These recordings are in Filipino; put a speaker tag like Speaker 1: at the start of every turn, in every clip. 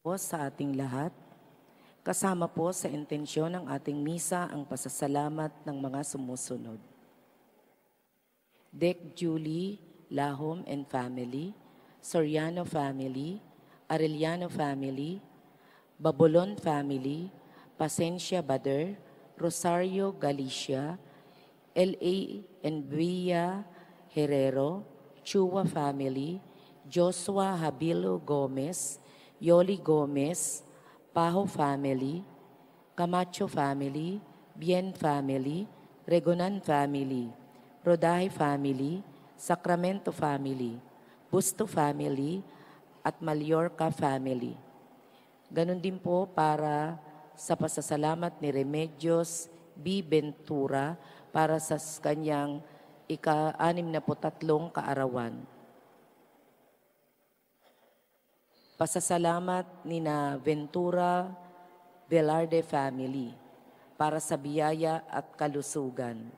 Speaker 1: po sa ating lahat. Kasama po sa intensyon ng ating misa ang pasasalamat ng mga sumusunod. Dec Julie Lahom and family, Soriano family, Arellano family, Babolon family, Pasencia Bader, Rosario Galicia, L.A. and Villa Herrero, Chua family, Joshua Habilo Gomez, Yoli Gomez, Pajo family, Camacho family, Bien family, Regonan family, Rodaje family, Sacramento family, Busto family, at Mallorca family. Ganon din po para sa pasasalamat ni Remedios B. Ventura para sa kanyang ika-63 kaarawan. Pasasalamat ni na Ventura Velarde family para sa biyaya at kalusugan.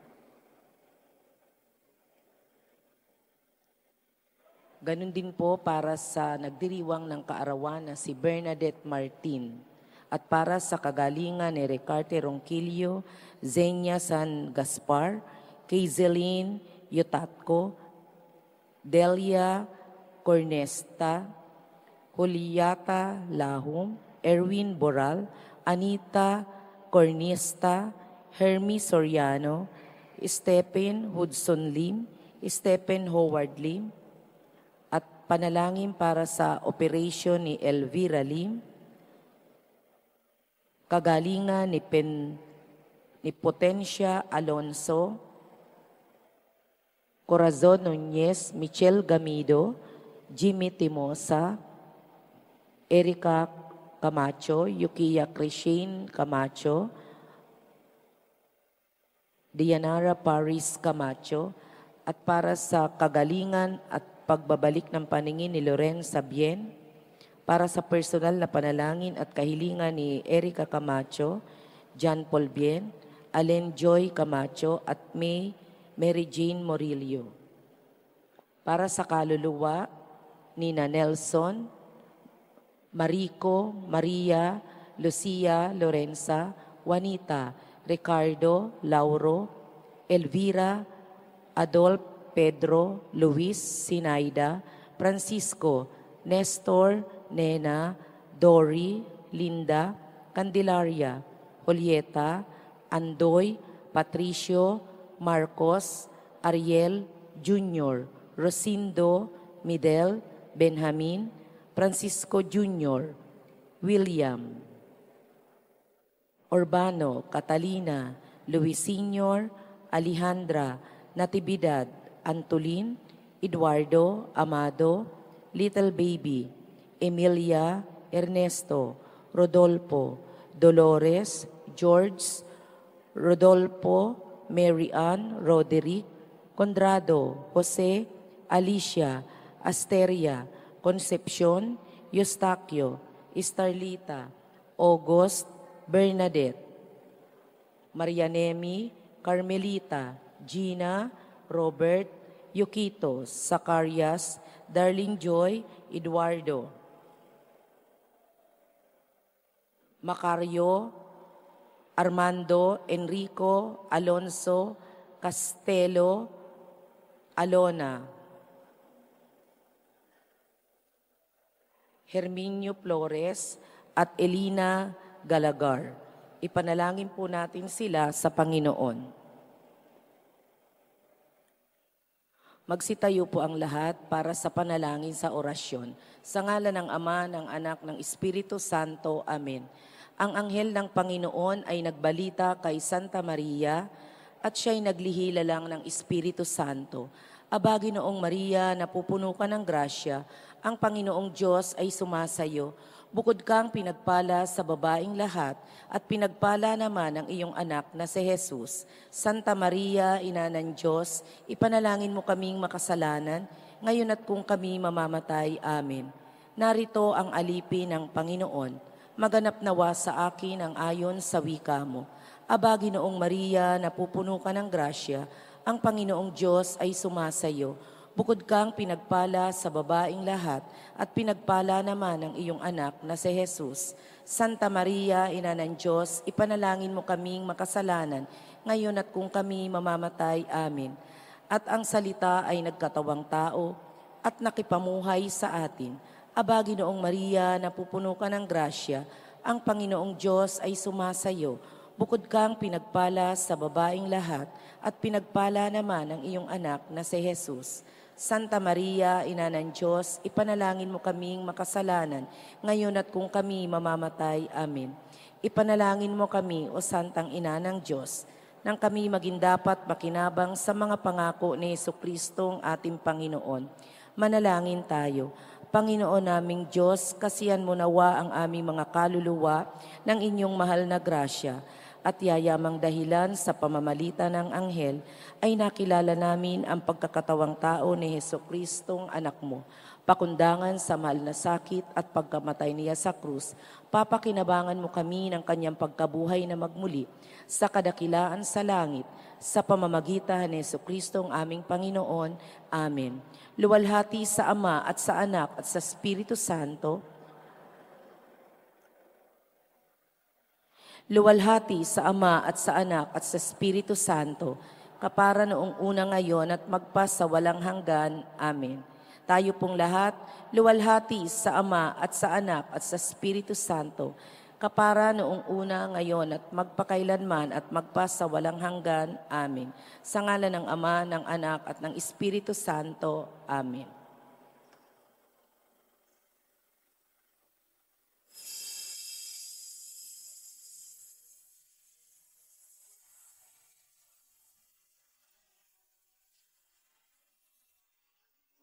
Speaker 1: Ganun din po para sa nagdiriwang ng kaarawan na si Bernadette Martin at para sa kagalingan ni Ricarte Ronquillo, Zenia San Gaspar, Kayzeline Yutatco, Delia Cornesta, Juliata Lahom, Erwin Boral, Anita Cornista, Hermie Soriano, Stephen Hudson Lim, Stephen Howard Lim, at panalangin para sa operasyon ni Elvira Lim, kagalingan ni Potencia Alonso, Corazon Nunez, Michelle Gamido, Jimmy Timosa, Erica Camacho, Yukiya Crishin Camacho, Dianara Paris Camacho, at para sa kagalingan at pagbabalik ng paningin ni Loren Sabien, para sa personal na panalangin at kahilingan ni Erica Camacho, John Paul Bien, Allen Joy Camacho at Mary Jane Morillo. Para sa kaluluwa ni na Nelson, Marico, Maria, Lucia, Lorenza, Juanita, Ricardo, Lauro, Elvira, Adolf, Pedro, Luis, Sinaida, Francisco, Nestor, Nena, Dory, Linda, Candelaria, Julieta, Andoy, Patricio, Marcos, Ariel, Junior, Rosindo, Midel, Benjamin, Francisco Jr., William, Urbano, Catalina, Luis Sr., Alejandra, Natividad, Antolin, Eduardo, Amado, Little Baby, Emilia, Ernesto, Rodolfo, Dolores, George, Rodolfo, Mary Ann, Roderick, Condrado, Jose, Alicia, Asteria, Concepcion, Eustaquio, Starlita, August, Bernadette, Marianemi, Carmelita, Gina, Robert, Yukito, Zacarias, Darling Joy, Eduardo, Macario, Armando, Enrico, Alonso, Castelo, Alona, Herminio Flores, at Elina Galagar. Ipanalangin po natin sila sa Panginoon. Magsitayo po ang lahat para sa panalangin sa orasyon. Sa ngalan ng Ama, ng Anak, ng Espiritu Santo. Amen. Ang anghel ng Panginoon ay nagbalita kay Santa Maria at siya'y naglihila lang ng Espiritu Santo. Aba, Ginoong Maria, napupuno ka ng grasya, ang Panginoong Diyos ay sumasayo. Bukod kang pinagpala sa babaing lahat at pinagpala naman ang iyong anak na si Jesus. Santa Maria, Ina ng Diyos, ipanalangin mo kaming makasalanan, ngayon at kung kami mamamatay. Amen. Narito ang alipin ng Panginoon. Maganap nawa sa akin ang ayon sa wika mo. Aba, Ginoong Maria, napupuno ka ng grasya, ang Panginoong Diyos ay sumasayo. Bukod kang pinagpala sa babaing lahat at pinagpala naman ang iyong anak na si Jesus. Santa Maria, Ina ng Diyos, ipanalangin mo kaming makasalanan, ngayon at kung kami mamamatay. Amen. At ang salita ay nagkatawang tao at nakipamuhay sa atin. Aba, Ginoong Maria, napupuno ka ng grasya, ang Panginoong Diyos ay sumasayo. Bukod kang pinagpala sa babaing lahat at pinagpala naman ang iyong anak na si Jesus. Santa Maria, Ina ng Diyos, ipanalangin mo kaming makasalanan, ngayon at kung kami mamamatay. Amen. Ipanalangin mo kami, o Santang Ina ng Diyos, nang kami maging dapat makinabang sa mga pangako ni Jesucristo ating Panginoon. Manalangin tayo. Panginoon naming Diyos, kasihan mo nawa ang aming mga kaluluwa ng inyong mahal na grasya, at yayamang dahilan sa pamamagitan ng anghel ay nakilala namin ang pagkakatawang tao ni Jesucristong anak mo. Pakundangan sa mahal na sakit at pagkamatay niya sa krus, papakinabangan mo kami ng kanyang pagkabuhay na magmuli sa kadakilaan sa langit, sa pamamagitan ni Jesucristong aming Panginoon. Amen. Luwalhati sa Ama at sa Anak at sa Espiritu Santo. Luwalhati sa Ama at sa Anak at sa Espiritu Santo, kapara noong una, ngayon at magpasawalang hanggan. Amen. Tayo pong lahat, luwalhati sa Ama at sa Anak at sa Espiritu Santo, kapara noong una, ngayon at magpakailanman at magpasawalang hanggan. Amen. Sa ngalan ng Ama, ng Anak at ng Espiritu Santo. Amen.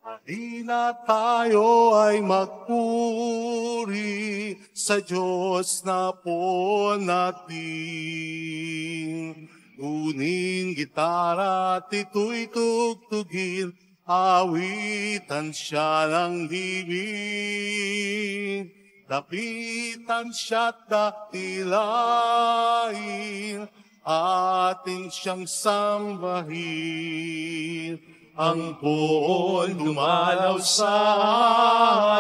Speaker 2: Halina tayo ay magpuri sa Diyos na po natin. Uning gitara at ito'y tugtugin, awitan siya ng himig. Dapitan siya't dakilain, ating siyang sambahin. Ang poon dumalaw sa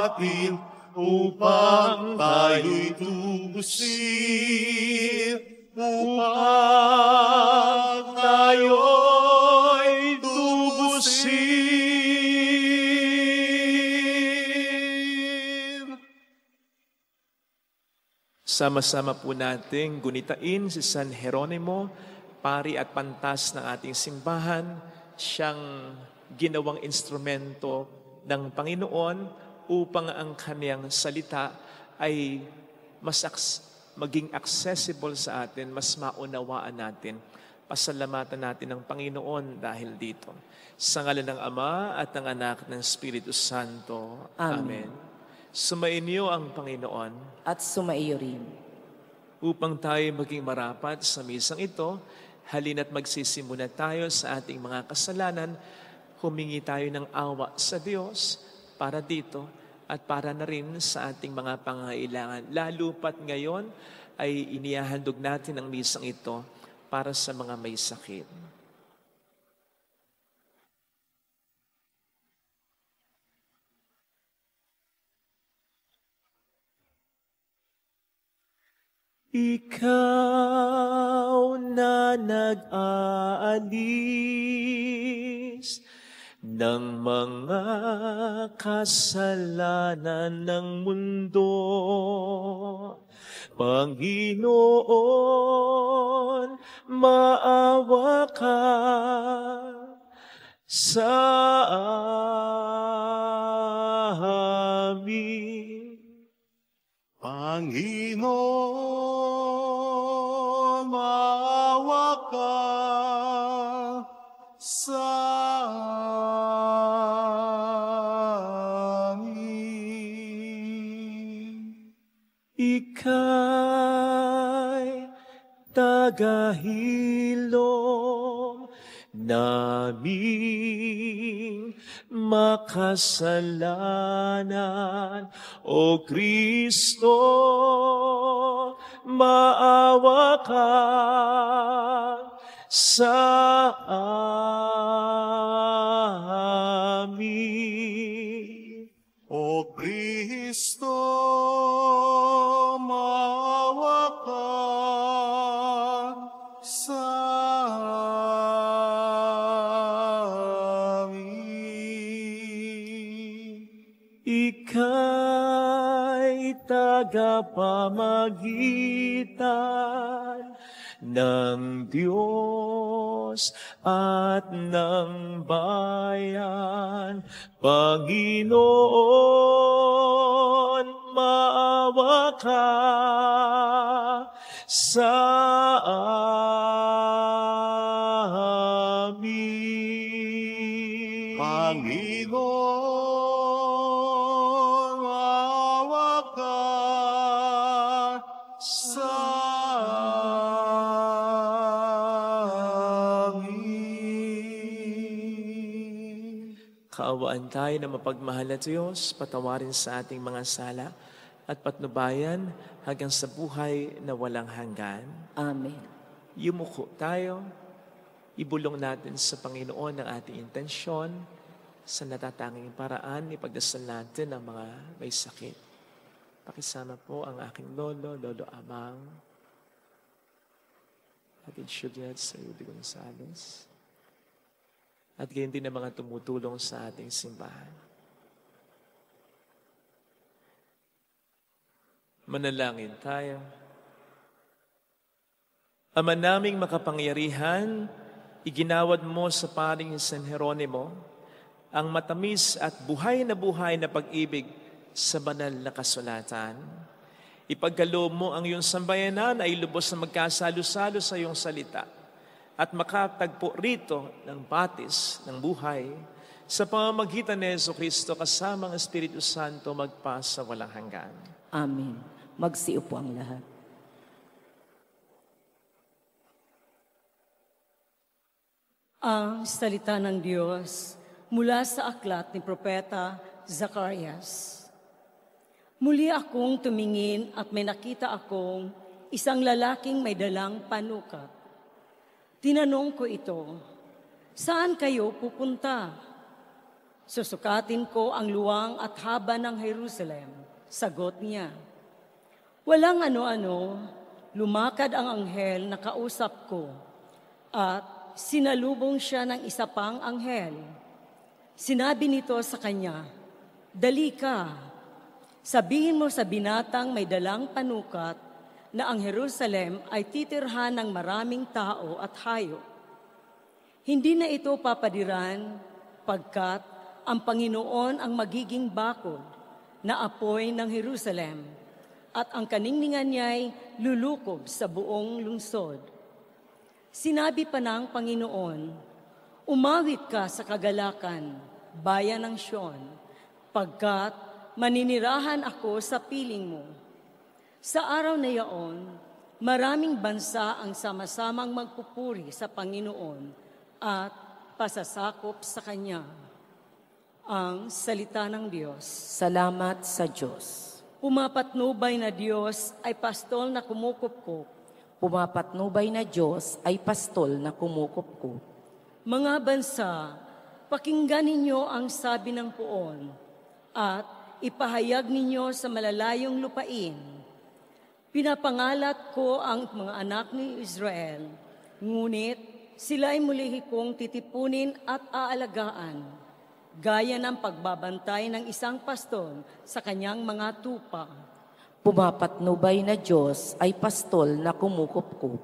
Speaker 2: atin upang tayo'y tubusin, upang tayo'y tubusin.
Speaker 3: Sama-sama po nating gunitain si San Jeronimo, pari at pantas ng ating simbahan. Siyang ginawang instrumento ng Panginoon upang ang kaniyang salita ay maging accessible sa atin, mas maunawaan natin. Pasalamatan natin ang Panginoon dahil dito. Sa ngalan ng Ama at ng Anak ng Espiritu Santo. Amen. Sumainyo ang Panginoon.
Speaker 1: At sumaiyo rin.
Speaker 3: Upang tayo maging marapat sa misang ito, halina't magsisimula tayo sa ating mga kasalanan, humingi tayo ng awa sa Diyos para dito at para na rin sa ating mga pangangailangan. Lalo pat ngayon ay inihahandog natin ang misang ito para sa mga may sakit. Ikaw na nag-aalis ng mga kasalanan ng mundo, Panginoon, maawa ka sa amin.
Speaker 2: Panginoon, maawa ka sa amin.
Speaker 3: Ika'y tagahilom naming makasalanan. O Kristo, maawa ka sa amin.
Speaker 2: Kristo, maawa ka sa amin.
Speaker 3: Ika'y tagapamagitan ng Diyos at ng bayan. Panginoon, maawa ka sa amin.
Speaker 2: Panginoon, maawa ka sa amin.
Speaker 3: Kaawaan tayo na mapagmahal na Diyos, patawarin sa ating mga sala at patnubayan hanggang sa buhay na walang hanggan.
Speaker 1: Amen.
Speaker 3: Yumuko tayo, ibulong natin sa Panginoon ang ating intensyon sa natatanging paraan, ipagdasal natin ang mga may sakit. Pakisama po ang aking lolo Amang, ating Juliet sa Rudy Gonzales, at gayon din ang mga tumutulong sa ating simbahan. Manalangin tayo. Ama naming makapangyarihan, iginawad mo sa paring San Jeronimo ang matamis at buhay na pag-ibig sa banal na kasulatan. Ipagkaloob mo ang iyong sambayanan ay lubos na magkasalo-salo sa iyong salita at makatagpo rito ng batis ng buhay sa pamamagitan ni Jesucristo kasama ang Espiritu Santo magpa sa walang hanggan.
Speaker 1: Amen. Magsiupo ang lahat.
Speaker 4: Ang salita ng Diyos mula sa aklat ni Propeta Zacarias. Muli akong tumingin at may nakita akong isang lalaking may dalang panukat. Tinanong ko ito, saan kayo pupunta? Susukatin ko ang luwang at haba ng Jerusalem. Sagot niya, walang ano-ano, lumakad ang anghel na kausap ko at sinalubong siya ng isa pang anghel. Sinabi nito sa kanya, dali ka, sabihin mo sa binatang may dalang panukat na ang Jerusalem ay titirhan ng maraming tao at hayop. Hindi na ito papadiran pagkat ang Panginoon ang magiging bakod na apoy ng Jerusalem at ang kaningningan niya'y lulukob sa buong lungsod. Sinabi pa ng Panginoon, umawit ka sa kagalakan, bayan ng Sion, pagkat maninirahan ako sa piling mo. Sa araw na iyon, maraming bansa ang sama-samang magpupuri sa Panginoon at pasasakop sa Kanya. Ang salita ng Diyos.
Speaker 1: Salamat sa Diyos.
Speaker 4: Pumapatnubay na Diyos ay pastol na kumukupkup.
Speaker 1: Pumapatnubay na Diyos ay pastol na kumukupkup.
Speaker 4: Mga bansa, pakinggan ninyo ang sabi ng puon at ipahayag ninyo sa malalayong lupain. Pinapangalat ko ang mga anak ni Israel, ngunit sila'y muli kong titipunin at aalagaan, gaya ng pagbabantay ng isang pastol sa kanyang mga tupa.
Speaker 1: Pumapatnubay na Diyos ay pastol na kumukupkup.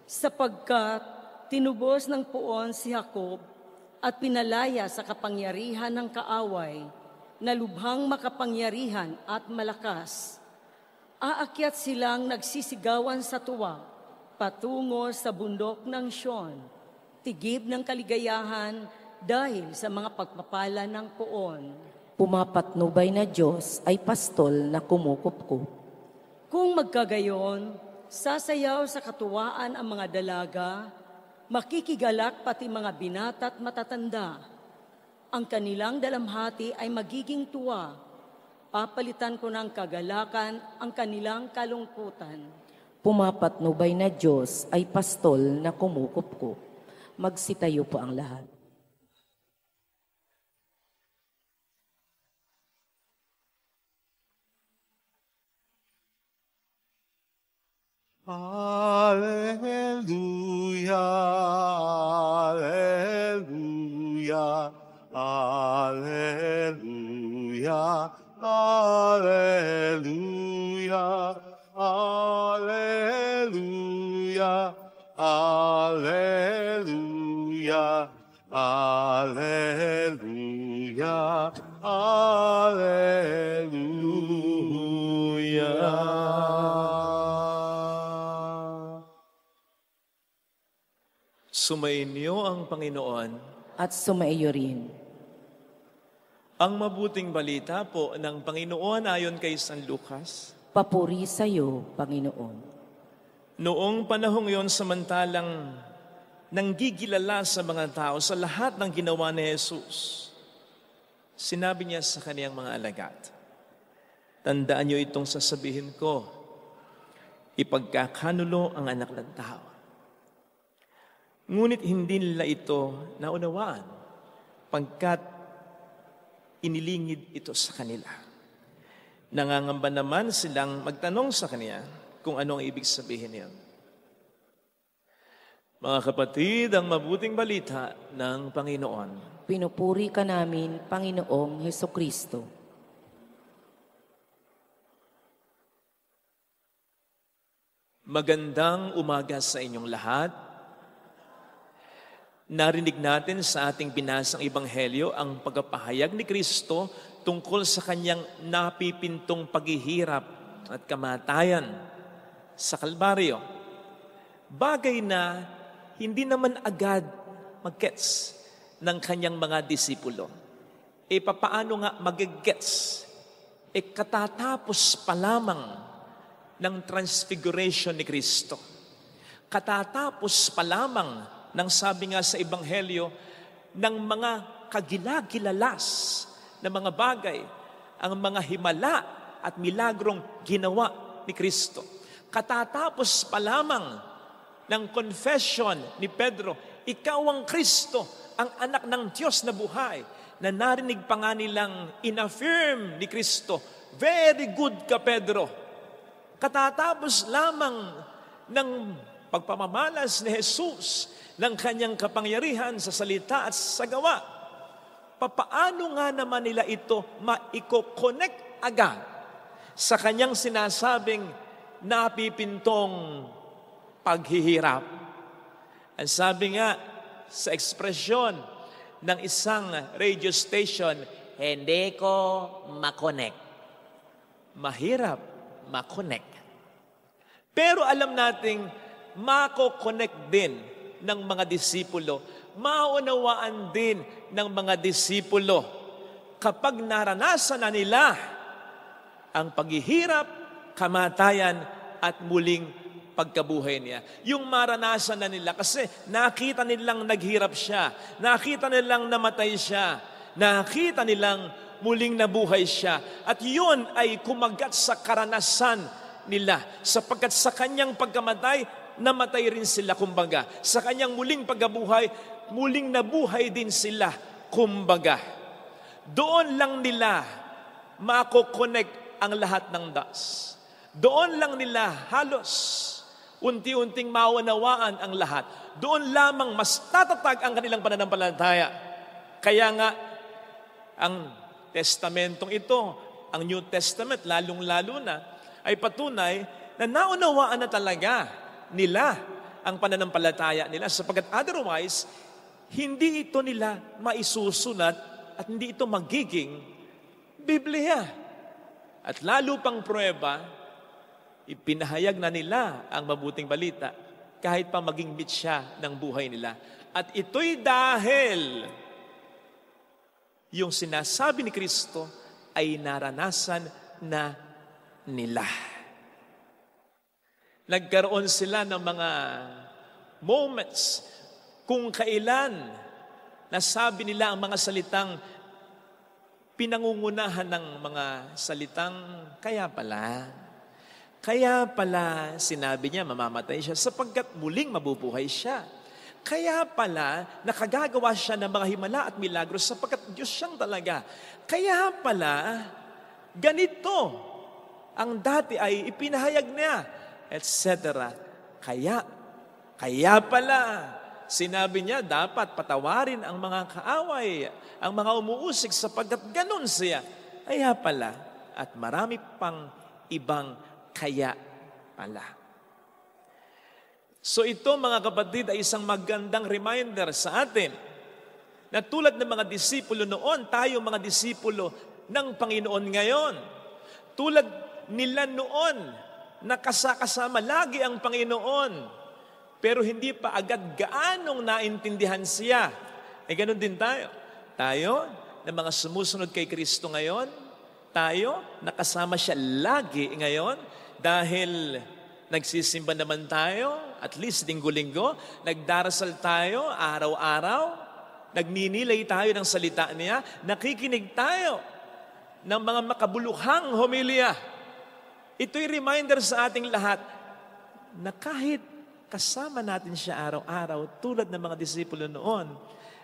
Speaker 4: Sapagkat tinubos ng puon si Jacob at pinalaya sa kapangyarihan ng kaaway, na lubhang makapangyarihan at malakas. Aakyat silang nagsisigawan sa tuwa, patungo sa bundok ng Sion, tigib ng kaligayahan dahil sa mga pagpapala ng puon.
Speaker 1: Pumapatnubay na Diyos ay pastol na kumukupkup.
Speaker 4: Kung magkagayon, sasayaw sa katuwaan ang mga dalaga, makikigalak pati mga binata at matatanda. Ang kanilang dalamhati ay magiging tuwa. Papalitan ko ng kagalakan ang kanilang kalungkutan.
Speaker 1: Pumapatnubay na Diyos ay pastol na kumukupkup. Magsitayo po ang lahat.
Speaker 2: Alleluia, alleluia, alleluia, alleluia, alleluia, alleluia, alleluia, alleluia.
Speaker 3: Sumainyo ang Panginoon.
Speaker 1: At sumaiyo rin.
Speaker 3: Ang mabuting balita po ng Panginoon ayon kay San Lucas.
Speaker 1: Papuri sa iyo, Panginoon.
Speaker 3: Noong panahong yon, samantalang nanggigilala sa mga tao sa lahat ng ginawa ni Jesus, sinabi niya sa kaniyang mga alagad, tandaan niyo itong sasabihin ko, ipagkakanulo ang anak ng tao. Ngunit hindi nila ito naunawaan pagkat inilingid ito sa kanila. Nangangamba naman silang magtanong sa kanya kung ano ang ibig sabihin niyan. Mga kapatid, ang mabuting balita ng Panginoon.
Speaker 1: Pinupuri ka namin, Panginoong Hesukristo.
Speaker 3: Magandang umaga sa inyong lahat. Narinig natin sa ating binasang ebanghelyo ang pagpapahayag ni Kristo tungkol sa kanyang napipintong paghihirap at kamatayan sa Kalbaryo. Bagay na hindi naman agad mag-gets ng kanyang mga disipulo. Papaano nga mag-gets? Katatapos pa lamang ng transfiguration ni Kristo. Katatapos pa lamang ng sabi nga sa ebanghelyo ng mga kagilagilalas na mga bagay, ang mga himala at milagrong ginawa ni Kristo. Katatapos pa lamang ng confession ni Pedro, ikaw ang Kristo, ang anak ng Diyos na buhay, na narinig pa nga nilang inaffirm ni Kristo, very good ka, Pedro. Katatapos lamang ng pagpamamalas ni Jesus ng kanyang kapangyarihan sa salita at sa gawa. Papaano nga naman nila ito maiko-connect agad sa kanyang sinasabing napipintong paghihirap? Ang sabi nga sa ekspresyon ng isang radio station, hindi ko makonect. Mahirap makonect. Pero alam nating mako-connect din ng mga disipulo, maunawaan din ng mga disipulo kapag naranasan na nila ang paghihirap, kamatayan at muling pagkabuhay niya. Yung maranasan na nila kasi nakita nilang naghirap siya, nakita nilang namatay siya, nakita nilang muling nabuhay siya. At yun ay kumagat sa karanasan nila sapagkat sa kanyang pagkamatay, namatay rin sila kumbaga. Sa kanyang muling pagkabuhay, muling nabuhay din sila kumbaga. Doon lang nila mako-connect ang lahat ng das. Doon lang nila halos unti-unting maunawaan ang lahat. Doon lamang mas tatatag ang kanilang pananampalataya. Kaya nga, ang testamentong ito, ang New Testament, lalong-lalo na, ay patunay na naunawaan na talaga nila ang pananampalataya nila sapagkat otherwise, hindi ito nila maisusulat at hindi ito magiging Biblia. At lalo pang pruweba, ipinahayag na nila ang mabuting balita kahit pa maging mitya ng buhay nila. At ito'y dahil yung sinasabi ni Kristo ay naranasan na nila. Nagkaroon sila ng mga moments kung kailan nasabi nila ang mga salitang pinangungunahan ng mga salitang kaya pala sinabi niya mamamatay siya sapagkat muling mabubuhay siya. Kaya pala nakagagawa siya ng mga himala at milagros sapagkat Diyos siyang talaga. Kaya pala ganito ang dati ay ipinahayag niya, etc. Kaya pala, sinabi niya, dapat patawarin ang mga kaaway, ang mga umuusig sapagkat ganun siya. Kaya pala, at marami pang ibang kaya pala. So ito mga kapatid ay isang magandang reminder sa atin na tulad ng mga disipulo noon, tayo mga disipulo ng Panginoon ngayon. Tulad nila noon, nakasama lagi ang Panginoon, pero hindi pa agad gaanong naintindihan siya. Ganun din tayo. Tayo na mga sumusunod kay Kristo ngayon, tayo nakasama siya lagi ngayon dahil nagsisimba naman tayo, at least linggo-linggo, nagdarasal tayo araw-araw, nagninilay tayo ng salita niya, nakikinig tayo ng mga makabuluhang homilya. Ito'y reminder sa ating lahat na kahit kasama natin siya araw-araw tulad ng mga disipulo noon,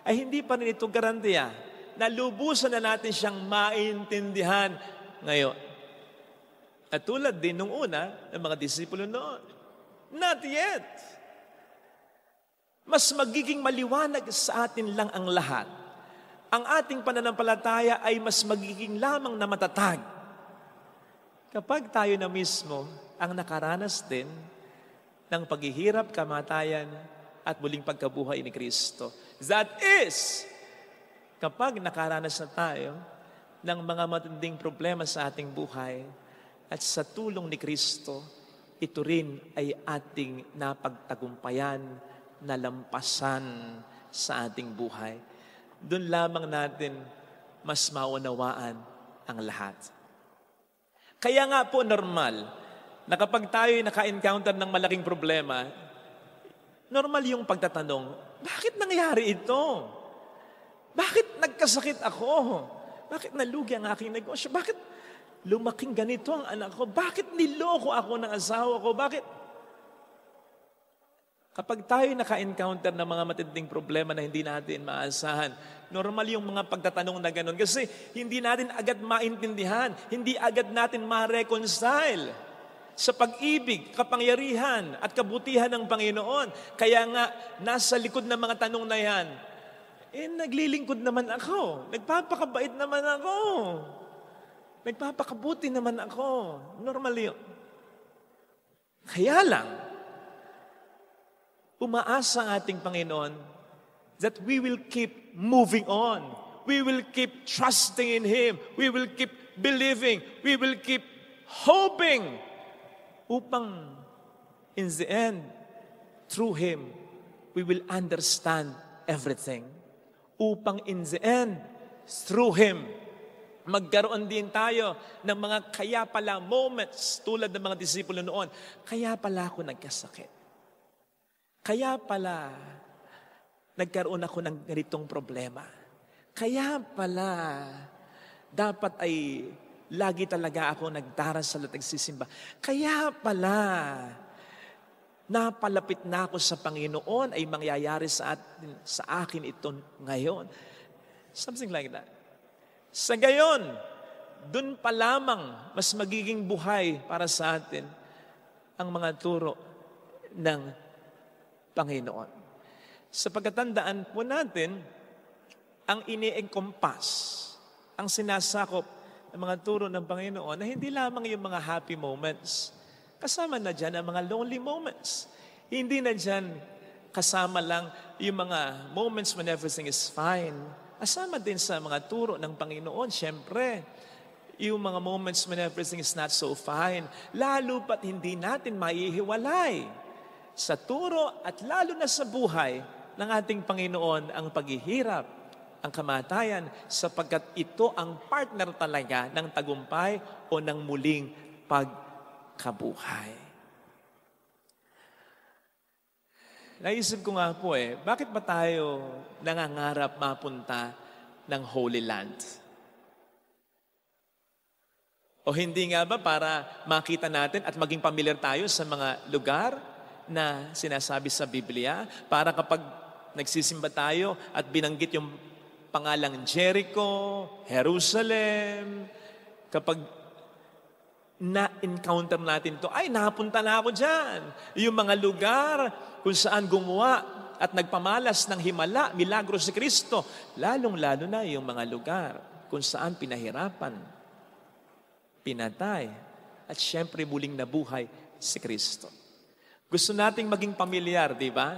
Speaker 3: ay hindi pa rin ito garantiya na lubusan na natin siyang maintindihan ngayon. At tulad din nung una ng mga disipulo noon. Not yet. Mas magiging maliwanag sa atin lang ang lahat. Ang ating pananampalataya ay mas magiging lamang na matatag kapag tayo na mismo ang nakaranas din ng paghihirap, kamatayan, at muling pagkabuhay ni Kristo. That is, kapag nakaranas na tayo ng mga matinding problema sa ating buhay, at sa tulong ni Kristo, ito rin ay ating napagtagumpayan, nalampasan sa ating buhay. Doon lamang natin mas maunawaan ang lahat. Kaya nga po normal na kapag tayo naka-encounter ng malaking problema, normal yung pagtatanong, bakit nangyari ito? Bakit nagkasakit ako? Bakit nalugi ang aking negosyo? Bakit lumaking ganito ang anak ko? Bakit niloko ako ng asawa ko? Bakit? Kapag tayo naka-encounter ng mga matinding problema na hindi natin maasahan, normal yung mga pagtatanong na gano'n. Kasi hindi natin agad maintindihan, hindi agad natin ma-reconcile sa pag-ibig, kapangyarihan at kabutihan ng Panginoon. Kaya nga, nasa likod ng mga tanong na yan, naglilingkod naman ako. Nagpapakabait naman ako. Nagpapakabuti naman ako. Normal yun. Kaya lang, umaasa ang ating Panginoon that we will keep moving on. We will keep trusting in Him. We will keep believing. We will keep hoping upang in the end, through Him, we will understand everything. Upang in the end, through Him, magkaroon din tayo ng mga kaya pala moments tulad ng mga disipulo noon. Kaya pala ako nagkasakit. Kaya pala nagkaroon ako ng ganitong problema. Kaya pala dapat ay lagi talaga ako nagdarasal at nagsisimba. Kaya pala napalapit na ako sa Panginoon ay mangyayari sa akin ito ngayon. Something like that. Sa gayon, dun pa lamang mas magiging buhay para sa atin ang mga turo ng Panginoon. Sa pagkatandaan po natin, ang ini-encompass, ang sinasakop ng mga turo ng Panginoon na hindi lamang yung mga happy moments, kasama na dyan ang mga lonely moments. Hindi na dyan kasama lang yung mga moments when everything is fine. Kasama din sa mga turo ng Panginoon, syempre, yung mga moments when everything is not so fine, lalo pat hindi natin maihiwalay sa turo at lalo na sa buhay ng ating Panginoon ang paghihirap, ang kamatayan, sapagkat ito ang partner talaga ng tagumpay o ng muling pagkabuhay. Naisip ko nga po bakit ba tayo nangangarap mapunta ng Holy Land? O hindi nga ba para makita natin at maging pamilyar tayo sa mga lugar na sinasabi sa Biblia, para kapag nagsisimba tayo at binanggit yung pangalang Jericho, Jerusalem, kapag na-encounter natin to, ay, napunta na ako dyan. Yung mga lugar kung saan gumawa at nagpamalas ng himala, milagro si Kristo, lalong-lalo na yung mga lugar kung saan pinahirapan, pinatay, at syempre muling nabuhay si Kristo. Gusto nating maging pamilyar, di ba?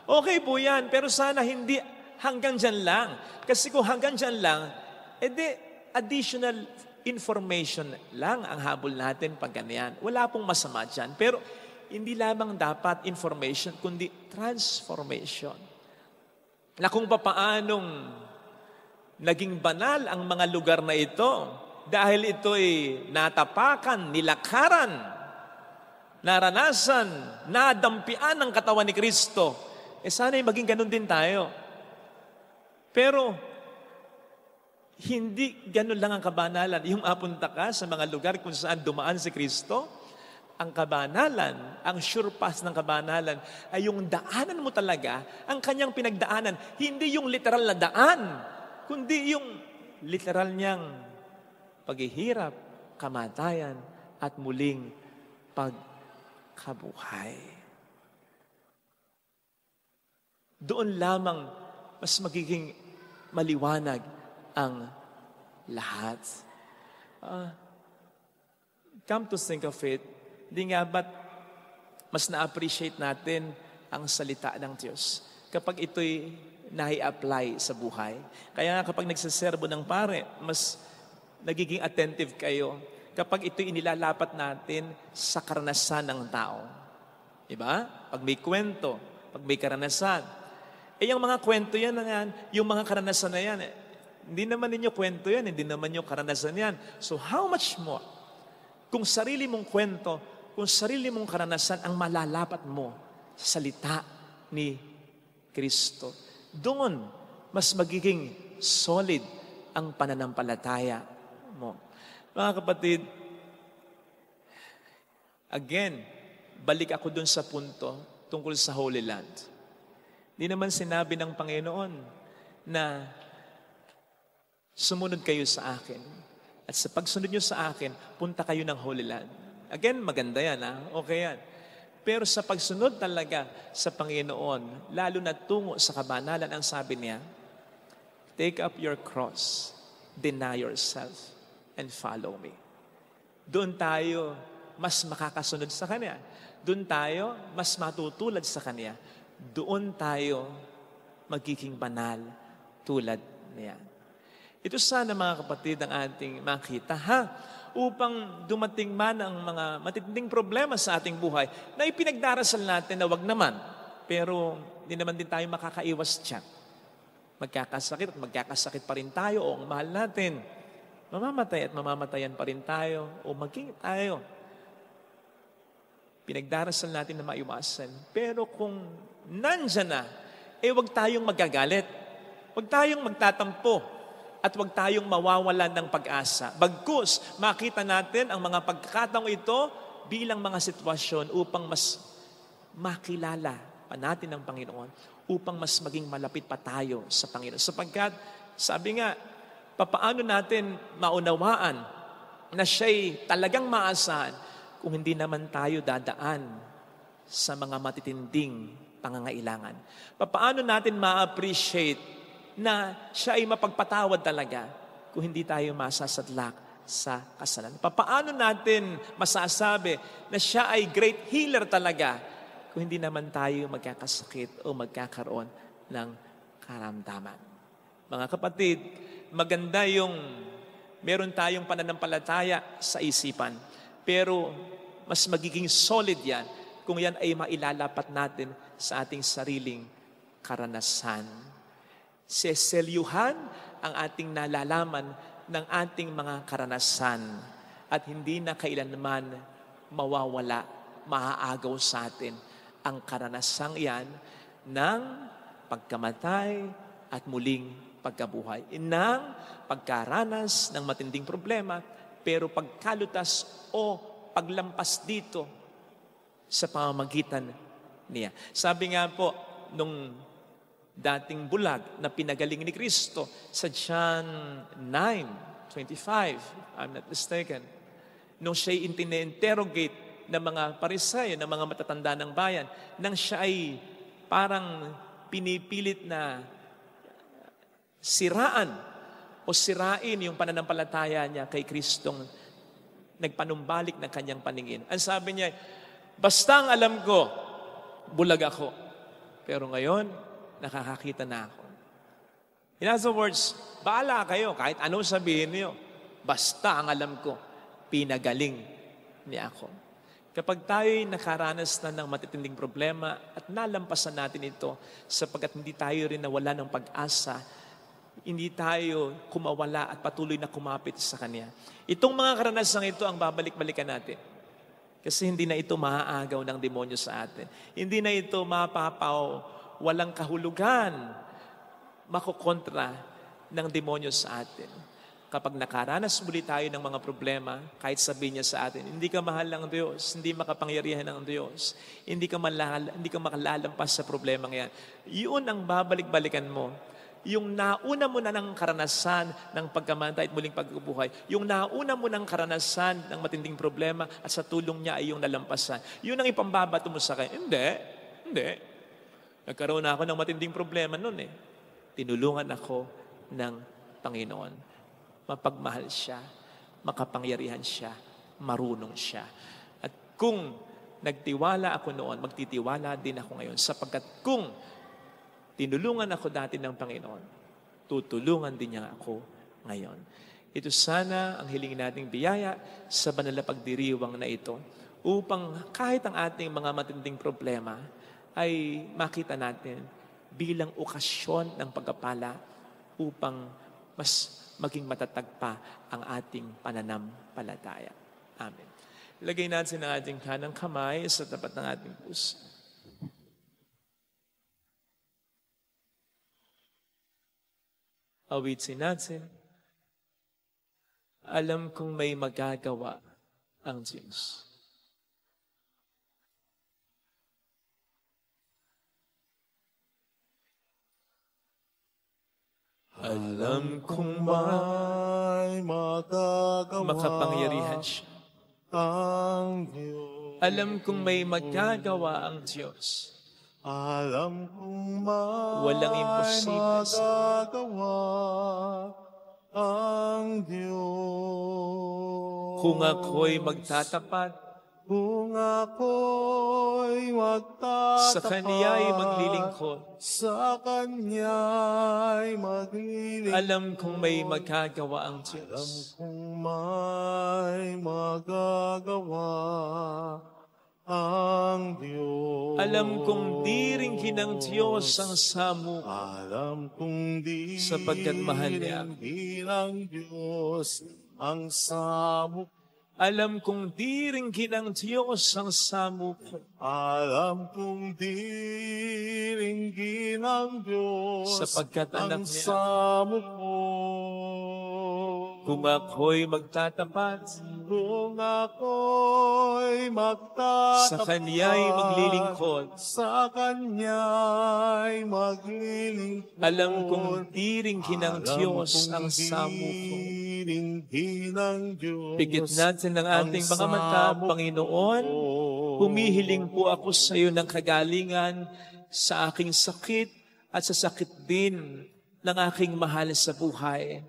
Speaker 3: Okay po yan, pero sana hindi hanggang dyan lang. Kasi kung hanggang dyan lang, edi additional information lang ang habol natin pag ganyan. Wala pong masama dyan. Pero hindi lamang dapat information, kundi transformation. Na kung papaanong naging banal ang mga lugar na ito dahil ito'y natapakan, nilakaran, naranasan, nadampian ng katawan ni Kristo, sana'y maging ganun din tayo. Pero hindi ganun lang ang kabanalan. Yung apunta ka sa mga lugar kung saan dumaan si Kristo, ang kabanalan, ang sure pass ng kabanalan ay yung daanan mo talaga, ang kanyang pinagdaanan. Hindi yung literal na daan, kundi yung literal niyang paghihirap, kamatayan, at muling pagkabuhay. Doon lamang mas magiging maliwanag ang lahat. Come to think of it, di nga ba't mas na-appreciate natin ang salita ng Diyos kapag ito'y nai-apply sa buhay? Kaya nga kapag nagsaserbo ng pare, mas nagiging attentive kayo kapag ito'y inilalapat natin sa karanasan ng tao. Diba? Pag may kwento, pag may karanasan. Yung mga kwento yan, yung mga karanasan na yan, hindi naman ninyo kwento yan, hindi naman yung karanasan yan. So how much more? Kung sarili mong kwento, kung sarili mong karanasan ang malalapat mo sa salita ni Kristo, doon mas magiging solid ang pananampalataya mo. Mga kapatid, again, balik ako doon sa punto tungkol sa Holy Land. Di naman sinabi ng Panginoon na sumunod kayo sa akin. At sa pagsunod nyo sa akin, punta kayo ng Holy Land. Again, maganda yan, okay yan. Pero sa pagsunod talaga sa Panginoon, lalo na tungo sa kabanalan, ang sabi niya, take up your cross, deny yourself, and follow me. Doon tayo mas makakasunod sa Kanya. Doon tayo mas matutulad sa Kanya. Doon tayo magiging banal tulad niya. Ito sana mga kapatid ang ating makita upang dumating man ang mga matitinding problema sa ating buhay na ipinagdarasal natin na wag naman. Pero hindi naman din tayo makakaiwas dyan. Magkakasakit at magkakasakit pa rin tayo o ang mahal natin. Mamamatay at mamamatayan pa rin tayo o maging tayo. Pinagdarasal natin na maiwasan. Pero kung nandyan na, wag tayong magagalit. Wag tayong magtatampo. At wag tayong mawawalan ng pag-asa. Bagkus, makita natin ang mga pagkakataong ito bilang mga sitwasyon upang mas makilala pa natin ang Panginoon, upang mas maging malapit pa tayo sa Panginoon. Sapagkat, sabi nga, papaano natin maunawaan na siya'y talagang maasahan kung hindi naman tayo dadaan sa mga matitinding pangangailangan? Papaano natin ma-appreciate na siya ay mapagpatawad talaga kung hindi tayo masasadlak sa kasalanan? Papaano natin masasabi na siya ay great healer talaga kung hindi naman tayo magkakasakit o magkakaroon ng karamdaman? Mga kapatid, maganda yung meron tayong pananampalataya sa isipan, pero mas magiging solid yan kung yan ay mailalapat natin sa ating sariling karanasan. Seselyuhan ang ating nalalaman ng ating mga karanasan at hindi na kailanman mawawala, maaagaw sa atin ang karanasang yan ng pagkamatay at muling pagkabuhay. Ng pagkaranas ng matinding problema, pero pagkalutas o paglampas dito sa pamamagitan niya. Sabi nga po, nung dating bulag na pinagaling ni Kristo sa John 9:25, I'm not mistaken, nung siya'y interrogate ng mga Pariseo, ng mga matatanda ng bayan, nang siya ay parang pinipilit na siraan o sirain yung pananampalataya niya kay Kristong nagpanumbalik ng kanyang paningin. Ang sabi niya, basta ang alam ko, bulag ako. Pero ngayon, nakakakita na ako. In other words, bahala kayo kahit anong sabihin niyo. Basta ang alam ko, pinagaling niya ako. Kapag tayo'y nakaranas na ng matitinding problema at nalampasan natin ito sapagkat hindi tayo rin nawala ng pag-asa, hindi tayo kumawala at patuloy na kumapit sa Kanya. Itong mga karanasang ito ang babalik-balikan natin. Kasi hindi na ito maaagaw ng demonyo sa atin. Hindi na ito mapapaw, walang kahulugan, makukontra ng demonyo sa atin. Kapag nakaranas muli tayo ng mga problema, kahit sabihin niya sa atin, hindi ka mahal ng Diyos, hindi makapangyarihan ng Diyos, hindi ka makalalampas sa problema yan. Yun ang babalik-balikan mo. Yung nauna mo na ng karanasan ng pagkamatay at muling pagbubuhay, yung nauna mo ng karanasan ng matinding problema at sa tulong niya ay yung nalampasan. Yun ang ipambabato mo sa kanya. Hindi. Nagkaroon na ako ng matinding problema noon eh. Tinulungan ako ng Panginoon. Mapagmahal siya, makapangyarihan siya, marunong siya. At kung nagtiwala ako noon, magtitiwala din ako ngayon. Sapagkat kung tinulungan ako dati ng Panginoon, tutulungan din niya ako ngayon. Ito sana ang hilingin nating biyaya sa banal na pagdiriwang na ito upang kahit ang ating mga matinding problema ay makita natin bilang okasyon ng pagpapala upang mas maging matatag pa ang ating pananampalataya. Amen. Lagay natin ang ating kanang kamay sa tapat ng ating puso. Awitin natin. Alam kong may magagawa ang Diyos.
Speaker 2: Alam kong may magagawa
Speaker 3: Makapangyarihan siya.
Speaker 2: ang Diyos.
Speaker 3: Alam kong may magagawa ang Diyos.
Speaker 2: Alam kong may
Speaker 3: Walang imposible
Speaker 2: magagawa ang Diyos.
Speaker 3: Kung ako'y magtatapat,
Speaker 2: Kung ako'y magtatapat
Speaker 3: sa Kaniya'y maglilingkod,
Speaker 2: sa Kanya'y maglilingkod.
Speaker 3: alam kong may magagawa ang
Speaker 2: Alam
Speaker 3: Diyos.
Speaker 2: kong may magagawa ang Diyos.
Speaker 3: Alam kong diringgin ng Diyos ang samo ko,
Speaker 2: Alam kong di
Speaker 3: sapagkat mahal niya ako.
Speaker 2: ng Diyos ang samok.
Speaker 3: Alam kong diringgin ng Diyos ang samo ko,
Speaker 2: Alam kong diringgin ng Diyos
Speaker 3: sapagkat anak
Speaker 2: ang
Speaker 3: niya.
Speaker 2: samok ko.
Speaker 3: Kung ako'y magtatapat,
Speaker 2: Kung ako'y magtatapat
Speaker 3: sa Kaniya'y maglilingkod,
Speaker 2: sa Kanya'y maglilingkod.
Speaker 3: alam kong diringgin ng Diyos ang samo ko.
Speaker 2: Diringgin ng Diyos
Speaker 3: Pigit natin ang ating mga mata, Panginoon. Humihiling po ako sa iyo ng kagalingan sa aking sakit at sa sakit din ng aking mahal sa buhay.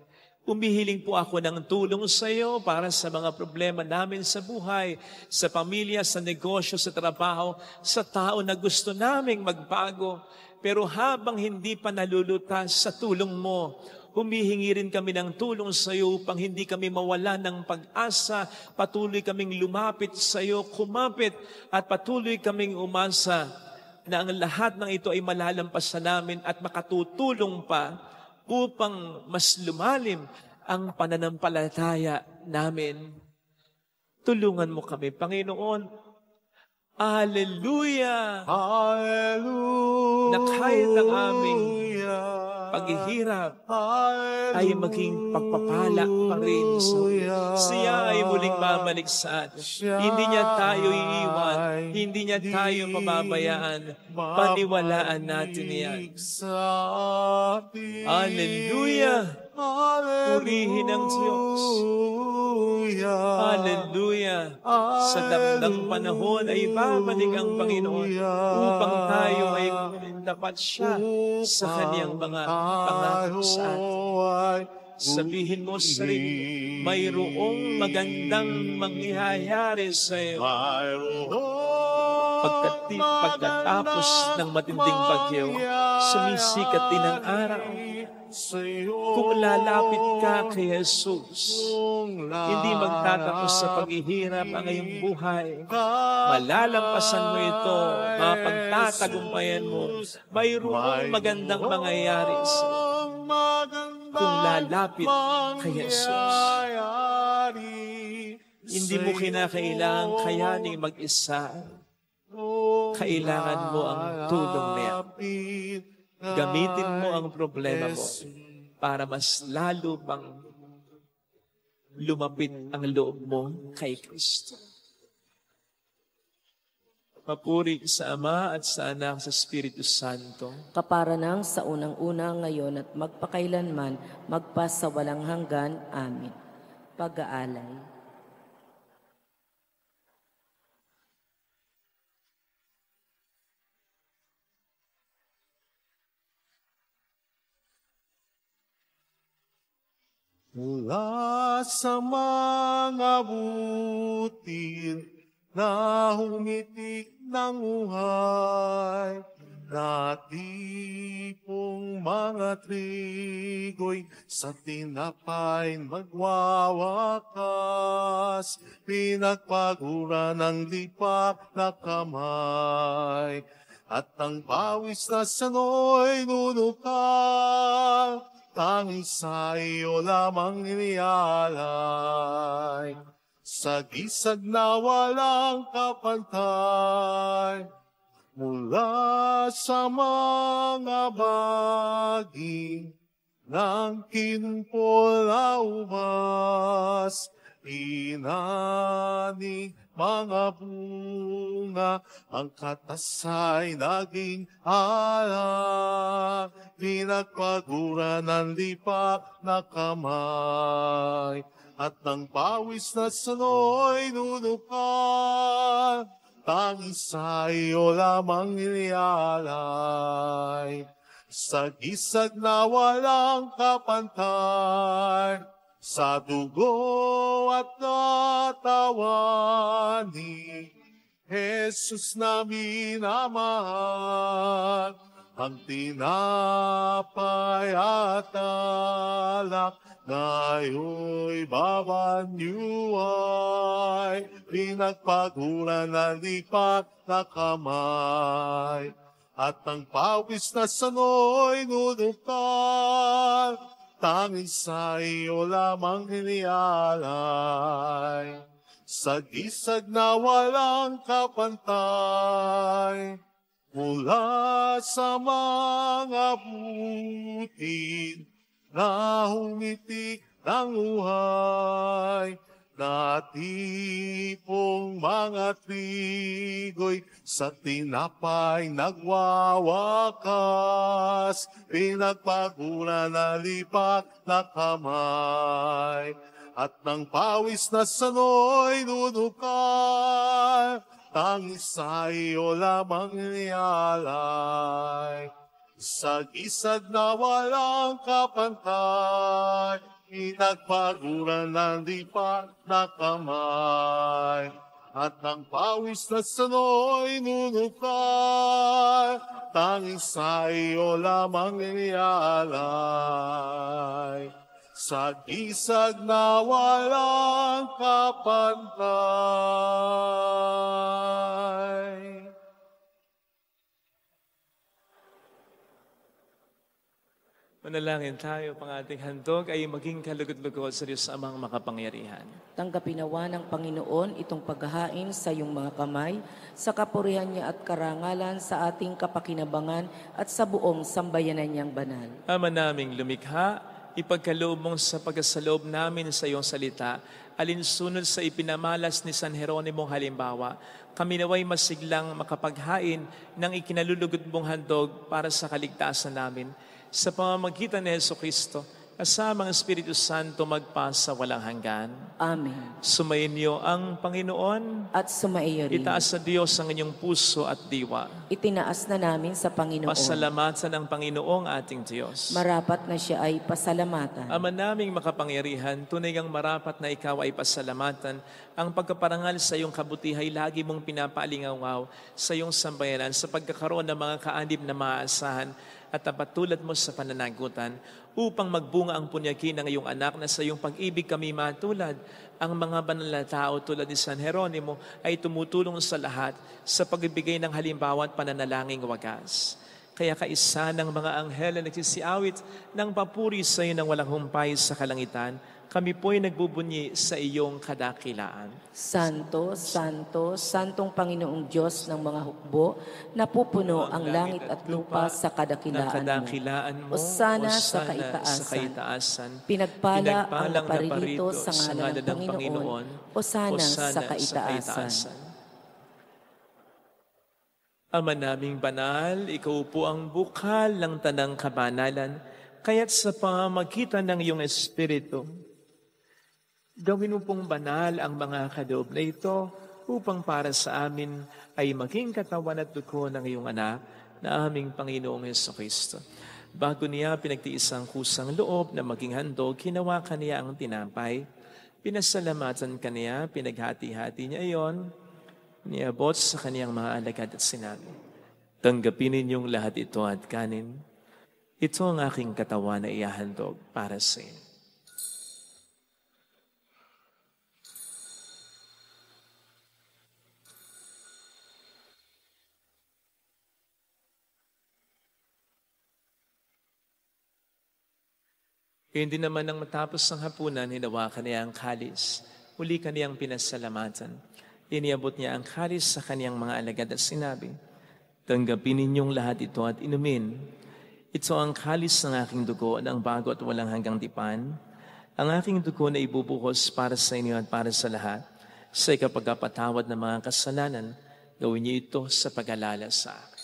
Speaker 3: Humihiling po ako ng tulong sa iyo para sa mga problema namin sa buhay, sa pamilya, sa negosyo, sa trabaho, sa tao na gusto naming magbago. Pero habang hindi pa nalulutas sa tulong mo, humihingi rin kami ng tulong sa iyo upang hindi kami mawala ng pag-asa, patuloy kaming lumapit sa iyo, kumapit at patuloy kaming umasa na ang lahat ng ito ay malalampasan namin at makatutulong pa upang mas lumalim ang pananampalataya namin. Tulungan mo kami, Panginoon. Hallelujah!
Speaker 2: Hallelujah!
Speaker 3: Na kahit ang aming paghihirap ay maging pagpapala pa rin. Siya ay muling babalik sa atin. Hindi niya tayo iiwan. Hindi niya tayo pababayaan. Paniwalaan natin yan. Hallelujah! Purihin ang Diyos. Hallelujah! Sa damdang panahon ay babalik ang Panginoon upang tayo ay tapat siya sa kaniyang mga pangako sa atin. Sabihin mo sa sarili, mayroong magandang mangyayari sa iyo. Pagkatapos ng matinding bagyo, sumisikat din ang araw. Kung lalapit ka kay Jesus, hindi magtatapos sa paghihirap ang iyong buhay. Malalampasan mo ito, mapagtatagumpayan mo. Mayroong magandang mangyayari sa iyo. Kung lalapit kay Jesus, hindi mo kinakailangan kayaning mag-isa. Kailangan mo ang tulong niya. Gamitin mo ang problema mo para mas lalo pang lumapit ang loob mo kay Kristo. Papuri sa Ama at sa Anak sa Espiritu Santo.
Speaker 1: Kapara ng sa unang-una ngayon at magpakailanman, magpasawalang hanggan. Amen. Pag-aalay.
Speaker 2: Mula sa mga butil na humitik ng uhay, natipong mga trigo'y sa tinapay magwawakas, pinagpagura ng lipak na kamay, at ang pawis na sano'y nunukal. Tanging sa iyo lamang inialay, sa gisag na walang kapantay, mula sa mga baging ng kinpol na ubas, inaning mga bunga, ang katasay naging alak, pinagpagura ng lipak na kamay, at ng pawis na sano'y nunukal, tanging sa iyo lamang inialay, sa gisag na walang kapantay, sa dugo at katawan ni Jesus na minamahal, ang tinapay at alak ngayon'y babanyuay, pinagpaguran ng lipak na kamay, at ang pawis na sano'y nunukal, tanging sa iyo lamang inialay, sa gisag na walang kapantay, mula sa mga butil na humitik ng uhay, natipong mga trigo'y sa tinapay nagwawakas, pinagpagura na lipak na kamay, at ng pawis na sano'y nunukal, tanging sa iyo lamang inialay, sa gisag na walang kapantay, pinagpaguran ng lipak na kamay, at ang pawis na sano'y nunukal, tanging sa iyo lamang inialay, sa gisag na walang kapantay.
Speaker 3: Manalangin tayo, pang ating handog ay maging kalugod-lugod sa Diyos Amang makapangyarihan.
Speaker 1: Tanggapin nawa ng Panginoon itong paghahain sa iyong mga kamay, sa kapurihan niya at karangalan sa ating kapakinabangan at sa buong sambayanan niyang banal.
Speaker 3: Ama naming lumikha, ipagkaloob mong sa pagkasaloob namin sa iyong salita, alinsunod sa ipinamalas ni San Jeronimo halimbawa, kami naway masiglang makapaghain ng ikinalulugod mong handog para sa kaligtasan namin. Sa pamamagitan ni Jesucristo, kasama ang Espiritu Santo magpasa walang hanggan.
Speaker 1: Amen.
Speaker 3: Sumainyo ang Panginoon.
Speaker 1: At sumaiyo rin.
Speaker 3: Itaas sa Diyos ang inyong puso at diwa.
Speaker 1: Itinaas na namin sa Panginoon.
Speaker 3: Pasalamatan ang Panginoong ating Diyos.
Speaker 1: Marapat na siya ay pasalamatan.
Speaker 3: Ama naming makapangyarihan, tunay ngang marapat na ikaw ay pasalamatan. Ang pagkaparangal sa iyong kabutihay, lagi mong pinapaalingaw sa iyong sambayanan sa pagkakaroon ng mga kaanib na maaasahan at tapatulad mo sa pananagutan upang magbunga ang punyaki ng iyong anak na sa iyong pag-ibig kami matulad. Ang mga banal na tao tulad ni San Jeronimo ay tumutulong sa lahat sa pagbibigay ng halimbawa at pananalangin wagas. Kaya kaisa ng mga anghel na nagsisiawit ng papuri sa iyo ng walang humpay sa kalangitan, kami po'y nagbubunyi sa iyong kadakilaan.
Speaker 1: Santo, Santo, Santong Panginoong Diyos ng mga hukbo, napupuno ang langit at lupa sa kadakilaan mo. Osana sa kaitaasan. Pinagpala ang naparirito sa ngalan ng Panginoon. Osana sa kaitaasan.
Speaker 3: Ama naming banal, ikaw po ang bukal ng tanang kabanalan, kaya't sa pamamagitan ng iyong Espiritu, gawin mo pong banal ang mga kaloob na ito upang para sa amin ay maging katawan at dugo ng iyong anak na aming Panginoong Jesucristo. Bago niya pinagtiis ang kusang loob na maging handog, hinawakan niya ang tinapay, pinasalamatan kaniya, pinaghati-hati niya iyon, niabot sa kaniyang mga alagad at sinabi, tanggapin ninyong lahat ito at kanin. Ito ang aking katawan na ihahandog para sa inyo. Hindi naman nang matapos ang hapunan, hinawakan niya ang kalis. Muli kaniyang pinasalamatan. Iniabot niya ang kalis sa kaniyang mga alagad at sinabi, tanggapin ninyong lahat ito at inumin. Ito ang kalis ng aking dugo ng bago at walang hanggang tipan. Ang aking dugo na ibubuhos para sa inyo at para sa lahat. Sa ikapagpatawad ng mga kasalanan, gawin niyo ito sa pag-alala sa akin.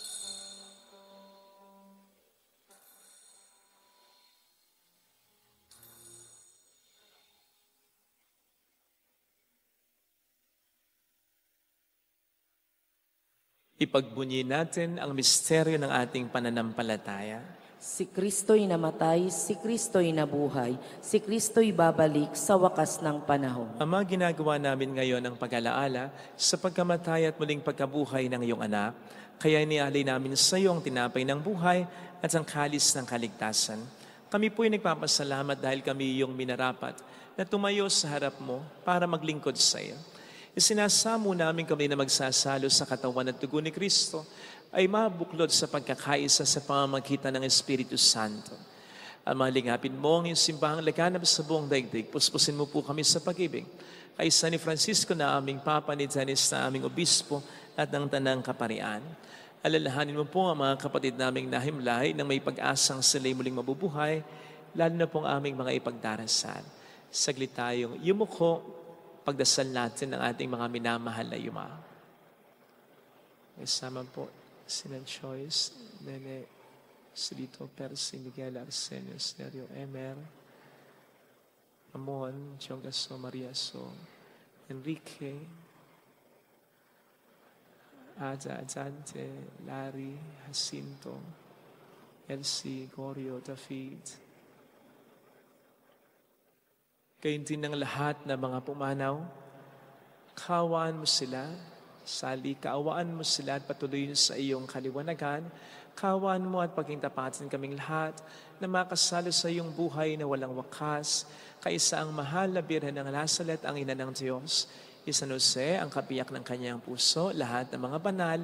Speaker 3: Ipagbunyi natin ang misteryo ng ating pananampalataya.
Speaker 1: Si Kristo'y namatay, si Kristo'y nabuhay, si Kristo'y babalik sa wakas ng panahon.
Speaker 3: Ama, ginagawa namin ngayon ang pag-alaala sa pagkamatay at muling pagkabuhay ng iyong anak. Kaya inialay namin sa iyo ang tinapay ng buhay at ang kalis ng kaligtasan. Kami po'y nagpapasalamat dahil kami iyong minarapat na tumayo sa harap mo para maglingkod sa iyo. Isinasamo namin kami na magsasalo sa katawan at dugo ni Kristo ay mabuklod sa pagkakaisa sa pamamagitan ng Espiritu Santo. Ama, lingapin mo ang iyong simbahang laganap sa buong daigdig. Puspusin mo po kami sa pag-ibig. Kaisa ni Francisco na aming Papa, ni Janis na aming Obispo at ng Tanang Kaparian. Alalahanin mo po ang mga kapatid naming nahimlay nang may pag-asang sila'y muling mabubuhay, lalo na pong aming mga ipagdarasal. Saglit tayong yumuko, pagdasal natin ng ating mga minamahal na yuma. Isama po Sinan Choice, Nene Silito Percy, Miguel Arsenio, Stereo Emer, Amon, Chongaso, Mariaso, Enrique, Ada Adjante, Larry, Jacinto, Elsie, Gorio, David, gayon din ng lahat na mga pumanaw, kaawaan mo sila, sali, kaawaan mo sila at patuloy sa iyong kaliwanagan, kaawaan mo at pagkintapatin kaming lahat na makasalo sa iyong buhay na walang wakas, kaisa ang mahal na Birhen ng Nazaret, ang ina ng Diyos, San Jose, ang kabiyak ng kanyang puso, lahat ng mga banal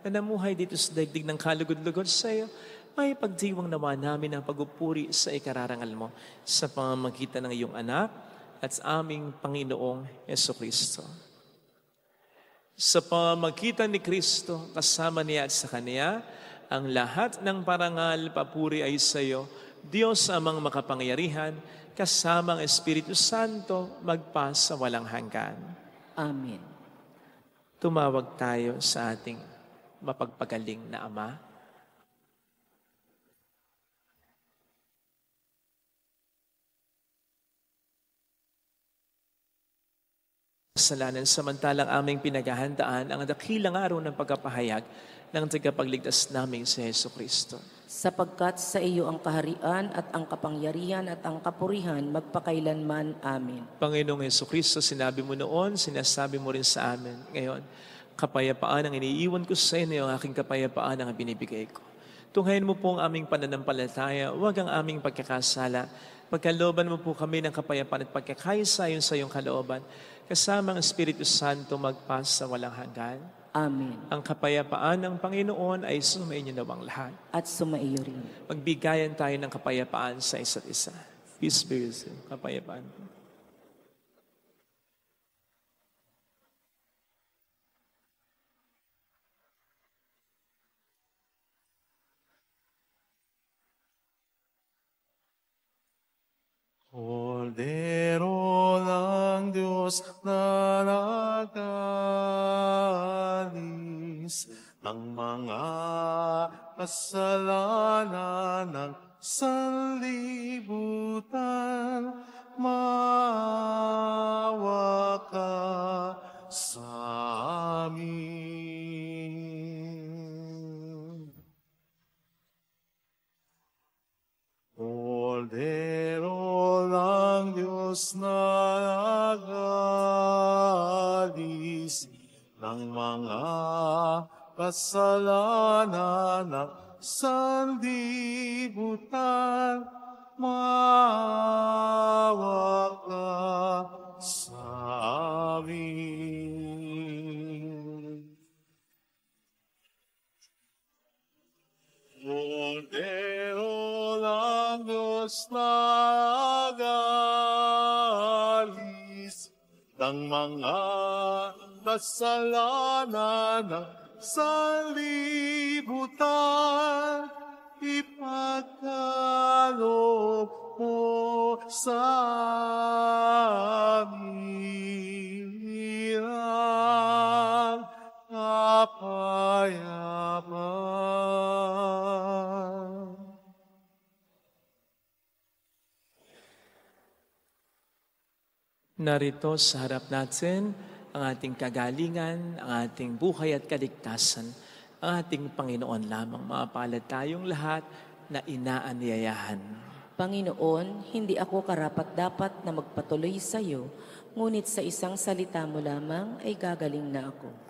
Speaker 3: na namuhay dito sa daigdig ng kalugod-lugod sa iyo, may pagdiwang nawa namin ang pagupuri sa ikararangal mo sa pamamagitan ng iyong anak at sa aming Panginoong Jesucristo. Sa pamamagitan ni Kristo, kasama niya at sa Kanya, ang lahat ng parangal, papuri ay sa iyo, Diyos amang makapangyarihan, kasama ang Espiritu Santo, magpa sa walang hanggan.
Speaker 1: Amen.
Speaker 3: Tumawag tayo sa ating mapagpagaling na Ama. kasalanan samantalang aming pinaghahandaan ang dakilang araw ng pagkapahayag ng tagapagligtas naming si Hesus Kristo.
Speaker 1: Sapagkat sa iyo ang kaharian at ang kapangyarihan at ang kapurihan magpakailanman. Amen.
Speaker 3: Panginoong Hesus Kristo, sinabi mo noon, sinasabi mo rin sa amin ngayon, kapayapaan ang iniiwan ko sa inyo, ang aking kapayapaan ang binibigay ko. Tunghayin mo po ang aming pananampalataya, huwag ang aming pagkakasala. Pagkalooban mo po kami ng kapayapaan at pagkakaisa yun sa iyong kalooban, kasama ang Espiritu Santo magpas sa walang hanggan.
Speaker 1: Amen.
Speaker 3: Ang kapayapaan ng Panginoon ay sumainyo nawang lahat.
Speaker 1: At sumaiyo rin.
Speaker 3: Magbigayan tayo ng kapayapaan sa isa't isa. Peace be with you. Kapayapaan.
Speaker 2: Kordero ng Diyos na nag-alis ng mga kasalanan ng sanlibutan, maawa ka sa amin. Kordero ng Diyos na nag-alis ng mga kasalanan ng sanlibutan, maawa ka sa amin. Kordero ng Diyos na nag-alis ng mga kasalanan ng sanlibutan, ipagkaloob mo sa amin ang kapayapaan.
Speaker 3: Narito sa harap natin ang ating kagalingan, ang ating buhay at kaligtasan, ang ating Panginoon lamang. Mapalad tayong lahat na inaanyayahan.
Speaker 1: Panginoon, hindi ako karapat-dapat na magpatuloy sa iyo, ngunit sa isang salita mo lamang ay gagaling na ako.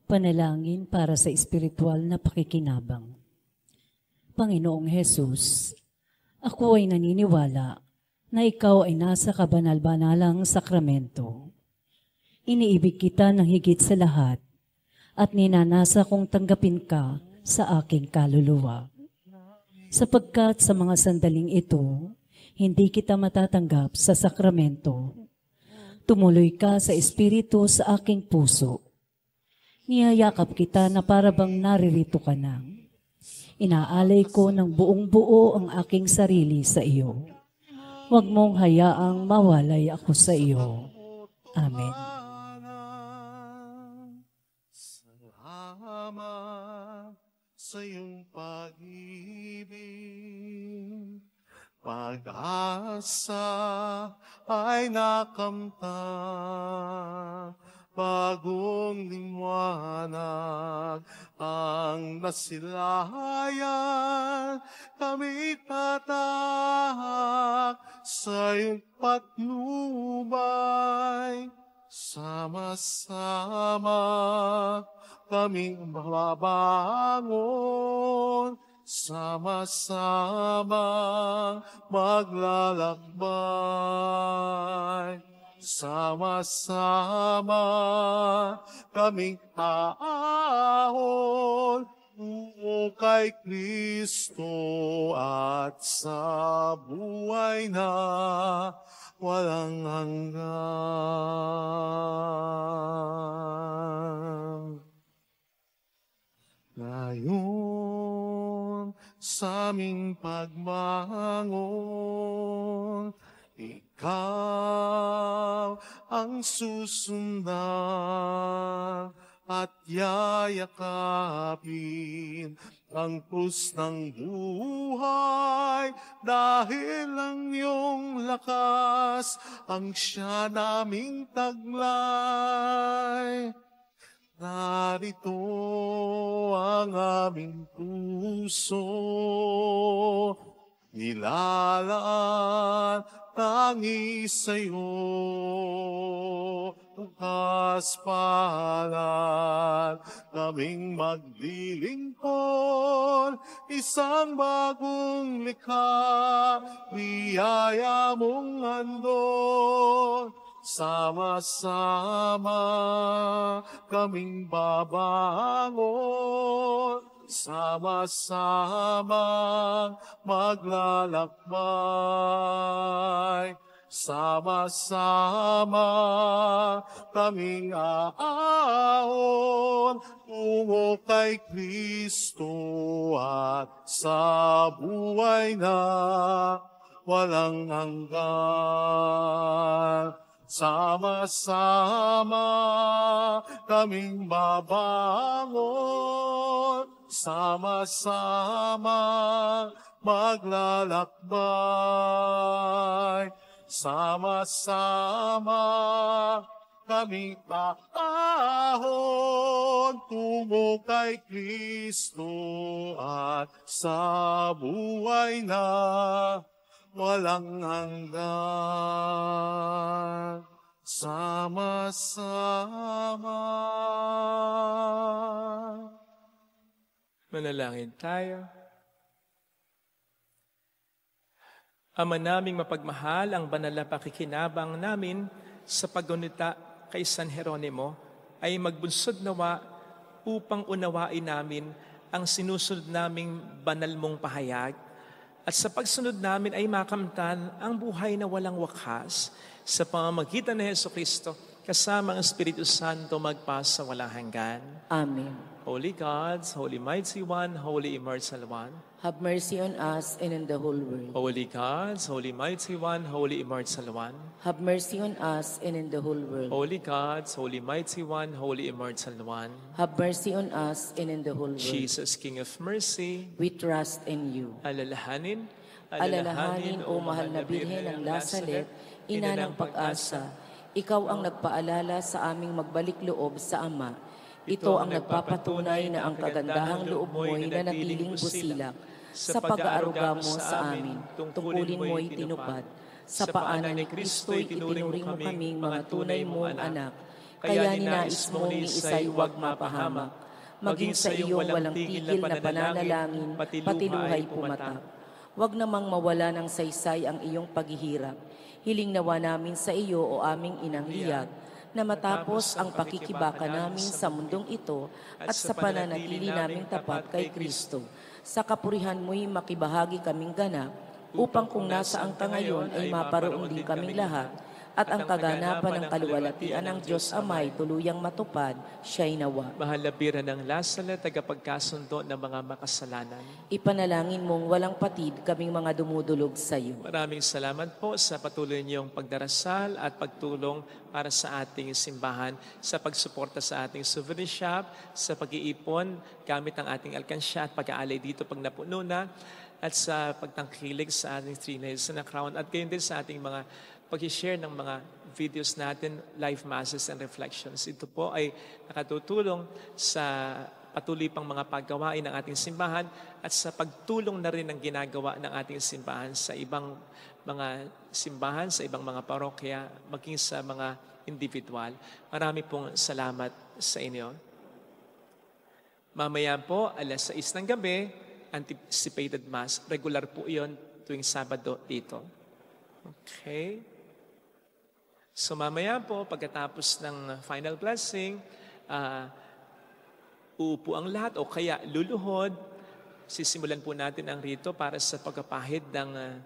Speaker 4: Panalangin para sa espiritual na pakikinabang. Panginoong Hesus, ako ay naniniwala na ikaw ay nasa kabanal-banalang sakramento. Iniibig kita ng higit sa lahat at ninanasa kong tanggapin ka sa aking kaluluwa. Sapagkat sa mga sandaling ito, hindi kita matatanggap sa sakramento. Tumuloy ka sa espiritu sa aking puso. Niyayakap kita na parabang naririto ka na. Inaalay ko ng buong buo ang aking sarili sa iyo. Huwag mong hayaang mawalay ako sa iyo. Amen.
Speaker 2: Salamat sa iyong pag-ibig. Pag-asa ay nakamtan. Bagong liwanag ang nasilayan, kami tatak sa iyong patnubay. Sama-sama kaming babangon, sama-sama maglalakbay. Sama-sama kaming aahon tungo kay Kristo at sa buhay na walang hanggan. Ngayon sa aming pagmangon, ikaw ang susundan at yayakapin ang krus ng buhay dahil ang iyong lakas ang siya naming taglay. Narito ang aming puso, nilalaan tangi sa'yo, bukas palad kaming maglilingkod, isang bagong likha, biyaya mong andon. Sama-sama kaming babangon, sama-sama maglalakbay, sama-sama kaming aahon tungo kay Kristo at sa buhay na walang hanggan. Sama-sama kaming babangon, sama-sama maglalakbay, sama-sama kaming aahon tungo kay Kristo at sa buhay na walang hanggan. Sama-sama.
Speaker 3: Manalangin tayo. Ama naming mapagmahal, ang banal na pakikinabang namin sa paggunita kay San Jeronimo ay magbunsod nawa upang unawain namin ang sinusunod naming banal mong pahayag. At sa pagsunod namin ay makamtan ang buhay na walang wakas sa pamamagitan ni Jesucristo kasama ang Espiritu Santo magpasa walang hanggan.
Speaker 1: Amen.
Speaker 3: Holy God, Holy Mighty One, Holy Immortal One.
Speaker 1: Have mercy on us and on the whole world.
Speaker 3: Holy God, Holy Mighty One, Holy Immortal One.
Speaker 1: Have mercy on us and on the whole world.
Speaker 3: Holy God, Holy Mighty One, Holy Immortal One.
Speaker 1: Have mercy on us and on the whole world.
Speaker 3: Jesus, King of Mercy.
Speaker 1: We trust in you.
Speaker 3: Alalahanin,
Speaker 1: Alalahanin, O mahal na Birhen ng Lazaret, ina ng pag-asa, ikaw ang nagpaalala sa aming magbalik loob sa Ama. Ito ang nagpapatunay na ang kagandahang loob mo'y nanatiling busilak sa pag-aaruga mo sa amin. Tungkulin mo'y tinupad. Sa paanan ni Kristo'y itinuring mo kaming mga tunay mong anak. Kaya ninais mong ni isa'y huwag mapahamak. Maging sa iyong walang tigil na pananalangin, pati luhay pumatak. Huwag namang mawala ng saysay ang iyong paghihirap. Hiling nawa namin sa iyo o aming inang hiyag, na matapos ang pakikibaka namin sa mundong ito at sa pananatili naming tapat kay Kristo, sa kapurihan mo'y makibahagi kaming ganap, upang kung nasaan ka ngayon ay maparoon din kaming lahat, at ang kaganapan ng kaluwalhatian ng Diyos Amay tuluyang matupad, siya'y nawa.
Speaker 3: Mahal na Birhen ng Lazaret, tagapagkasundo ng mga makasalanan.
Speaker 1: Ipanalangin mong walang patid kaming mga dumudulog sa iyo.
Speaker 3: Maraming salamat po sa patuloy niyong pagdarasal at pagtulong para sa ating simbahan, sa pagsuporta sa ating souvenir shop, sa pag-iipon gamit ang ating alkansya at pag-aalay dito pag napuno na, at sa pagtangkilig sa ating Three Nails na Crown, at gayon din sa ating mga pag-share ng mga videos natin, live masses and reflections. Ito po ay nakatutulong sa patuloy pang mga paggawain ng ating simbahan at sa pagtulong na rin ng ginagawa ng ating simbahan sa ibang mga simbahan, sa ibang mga parokya, maging sa mga individual. Marami pong salamat sa inyo. Mamaya po, alas 6 ng gabi, anticipated mass. Regular po iyon tuwing Sabado dito. Okay. So mamaya po, pagkatapos ng final blessing, uupo ang lahat o kaya luluhod. Sisimulan po natin ang rito para sa pagkapahid ng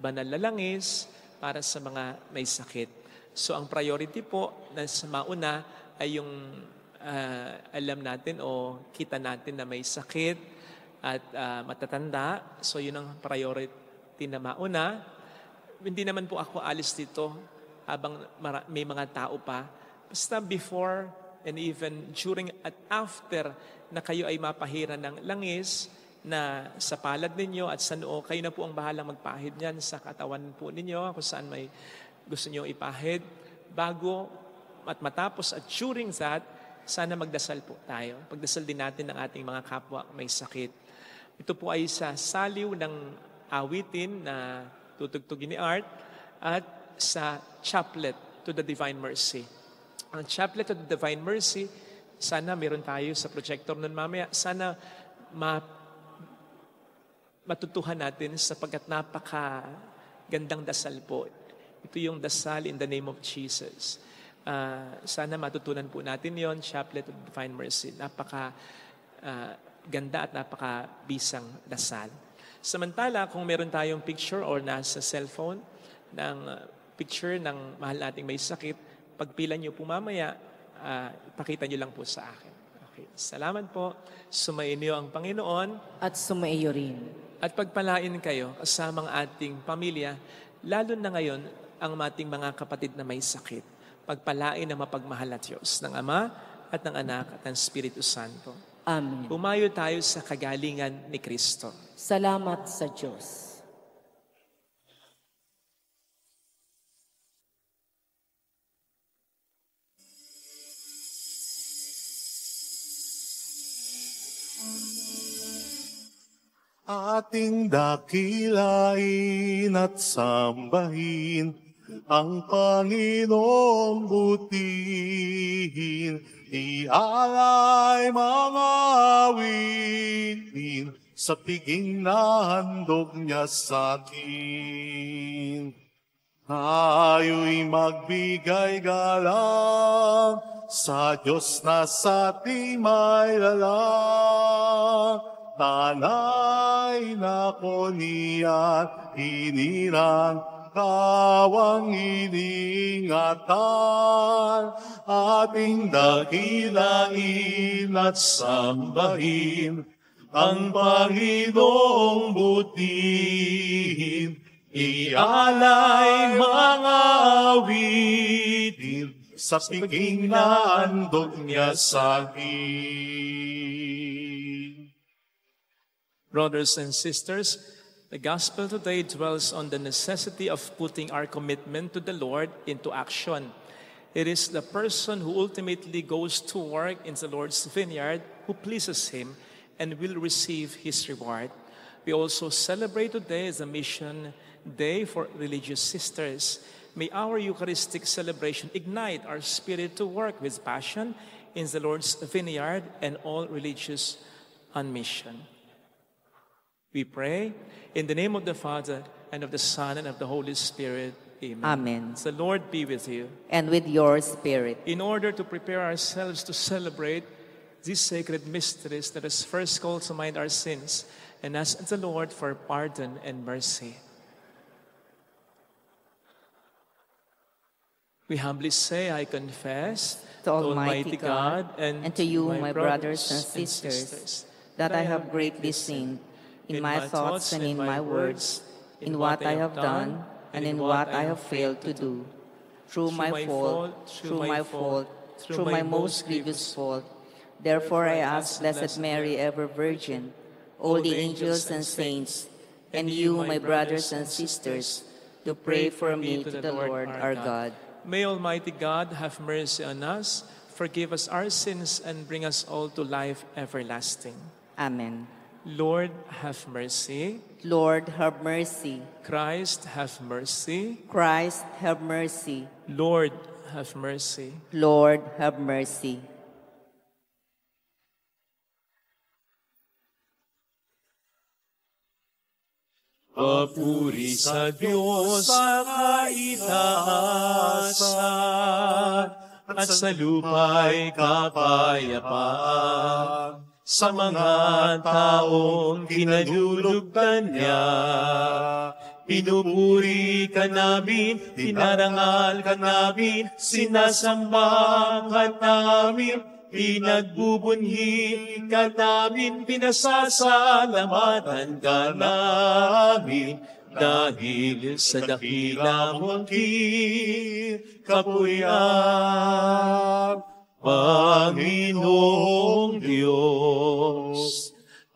Speaker 3: banal na langis para sa mga may sakit. So ang priority po na sa mauna ay yung alam natin o kita natin na may sakit at matatanda. So yun ang priority na mauna. Hindi naman po ako alis dito habang may mga tao pa. Basta before and even during at after na kayo ay mapahiran ng langis na sa palad ninyo at sa noo, kayo na po ang bahalang magpahid niyan sa katawan po ninyo kung saan may gusto niyo ipahid. Bago at matapos at during that, sana magdasal po tayo. Pagdasal din natin ng ating mga kapwa may sakit. Ito po ay sa saliw ng awitin na tutugtugin ni Art at sa Chaplet to the Divine Mercy. Ang Chaplet to the Divine Mercy, sana meron tayo sa projector nun mamaya. Sana matutuhan natin sapagkat napakagandang dasal po. Ito yung dasal in the name of Jesus. Sana matutunan po natin yon, Chaplet to the Divine Mercy. Napakaganda at napakabisang dasal. Samantala, kung meron tayong picture or nasa cellphone ng picture ng mahal nating may sakit, pagpila nyo po mamaya, ipakita nyo lang po sa akin. Okay. Salamat po. Sumainyo ang Panginoon.
Speaker 1: At sumaiyo rin.
Speaker 3: At pagpalain kayo kasamang ating pamilya, lalo na ngayon ang ating mga kapatid na may sakit. Pagpalain ng mapagmahal at Diyos ng Ama at ng Anak at ng Espiritu Santo.
Speaker 1: Amen.
Speaker 3: Pumayo tayo sa kagalingan ni Kristo.
Speaker 1: Salamat sa Diyos.
Speaker 2: Ating dakilain at sambahin ang Panginoong butihin. Ialay mga awitin sa piging na handog niya sa atin. Tayo'y magbigay galang sa Diyos na sa ating may lalang. Tanay na ko niya inirang kawang iningatan, ating dakilain at sambahin ang Panginoong butihin. Ialay mga awitin sa piging na handog niya sa atin.
Speaker 3: Brothers and sisters, the gospel today dwells on the necessity of putting our commitment to the Lord into action. It is the person who ultimately goes to work in the Lord's vineyard who pleases Him and will receive His reward. We also celebrate today as a mission day for religious sisters. May our Eucharistic celebration ignite our spirit to work with passion in the Lord's vineyard and all religious on mission. We pray in the name of the Father, and of the Son, and of the Holy Spirit. Amen.
Speaker 1: Amen.
Speaker 3: The Lord be with you.
Speaker 1: And with your spirit.
Speaker 3: In order to prepare ourselves to celebrate these sacred mysteries, let us first call to mind our sins and ask the Lord for pardon and mercy. We humbly say, I confess
Speaker 1: To Almighty God and to you, my brothers and sisters, that I have greatly sinned in my thoughts and in my words, in what I have done and in what I have failed to do. Through my most grievous fault. Therefore I ask Blessed Mary, ever Virgin, all the angels and saints, and you, my brothers and sisters, to pray for me to the Lord our God.
Speaker 3: May Almighty God have mercy on us, forgive us our sins, and bring us all to life everlasting.
Speaker 1: Amen.
Speaker 3: Lord, have mercy.
Speaker 1: Lord, have mercy.
Speaker 3: Christ, have mercy.
Speaker 1: Christ, have mercy.
Speaker 3: Lord, have mercy.
Speaker 1: Lord, have mercy.
Speaker 2: Papuri sa Diyos sa kaitaasan, at sa lupa'y kapayapaan sa mga taong kinalulugdan niya. Pinupuri ka namin, dinarangal ka namin, sinasamba ka namin, Pinagbubunyi ka namin, pinasasalamatan ka namin, dahil sa dakila mong kapuyan. Panginoong Diyos,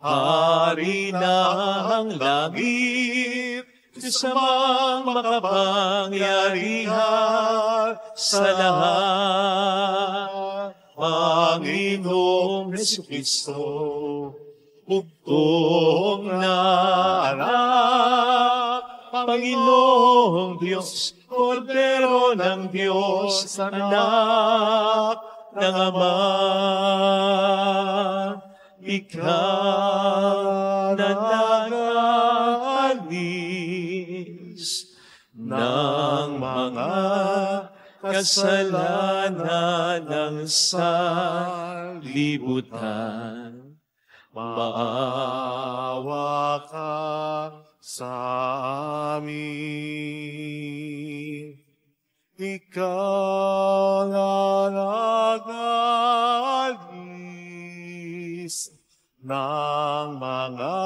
Speaker 2: Hari ng langit, Diyos amang makapangyarihan sa lahat. Panginoong Jesucristo, bugtong na anak, Panginoong Diyos, Kordero ng Diyos, anak ng Ama, ikaw na nag-alis ng mga kasalanan ng sanlibutan. Maawa ka sa amin. Ikaw na nag-alis ng mga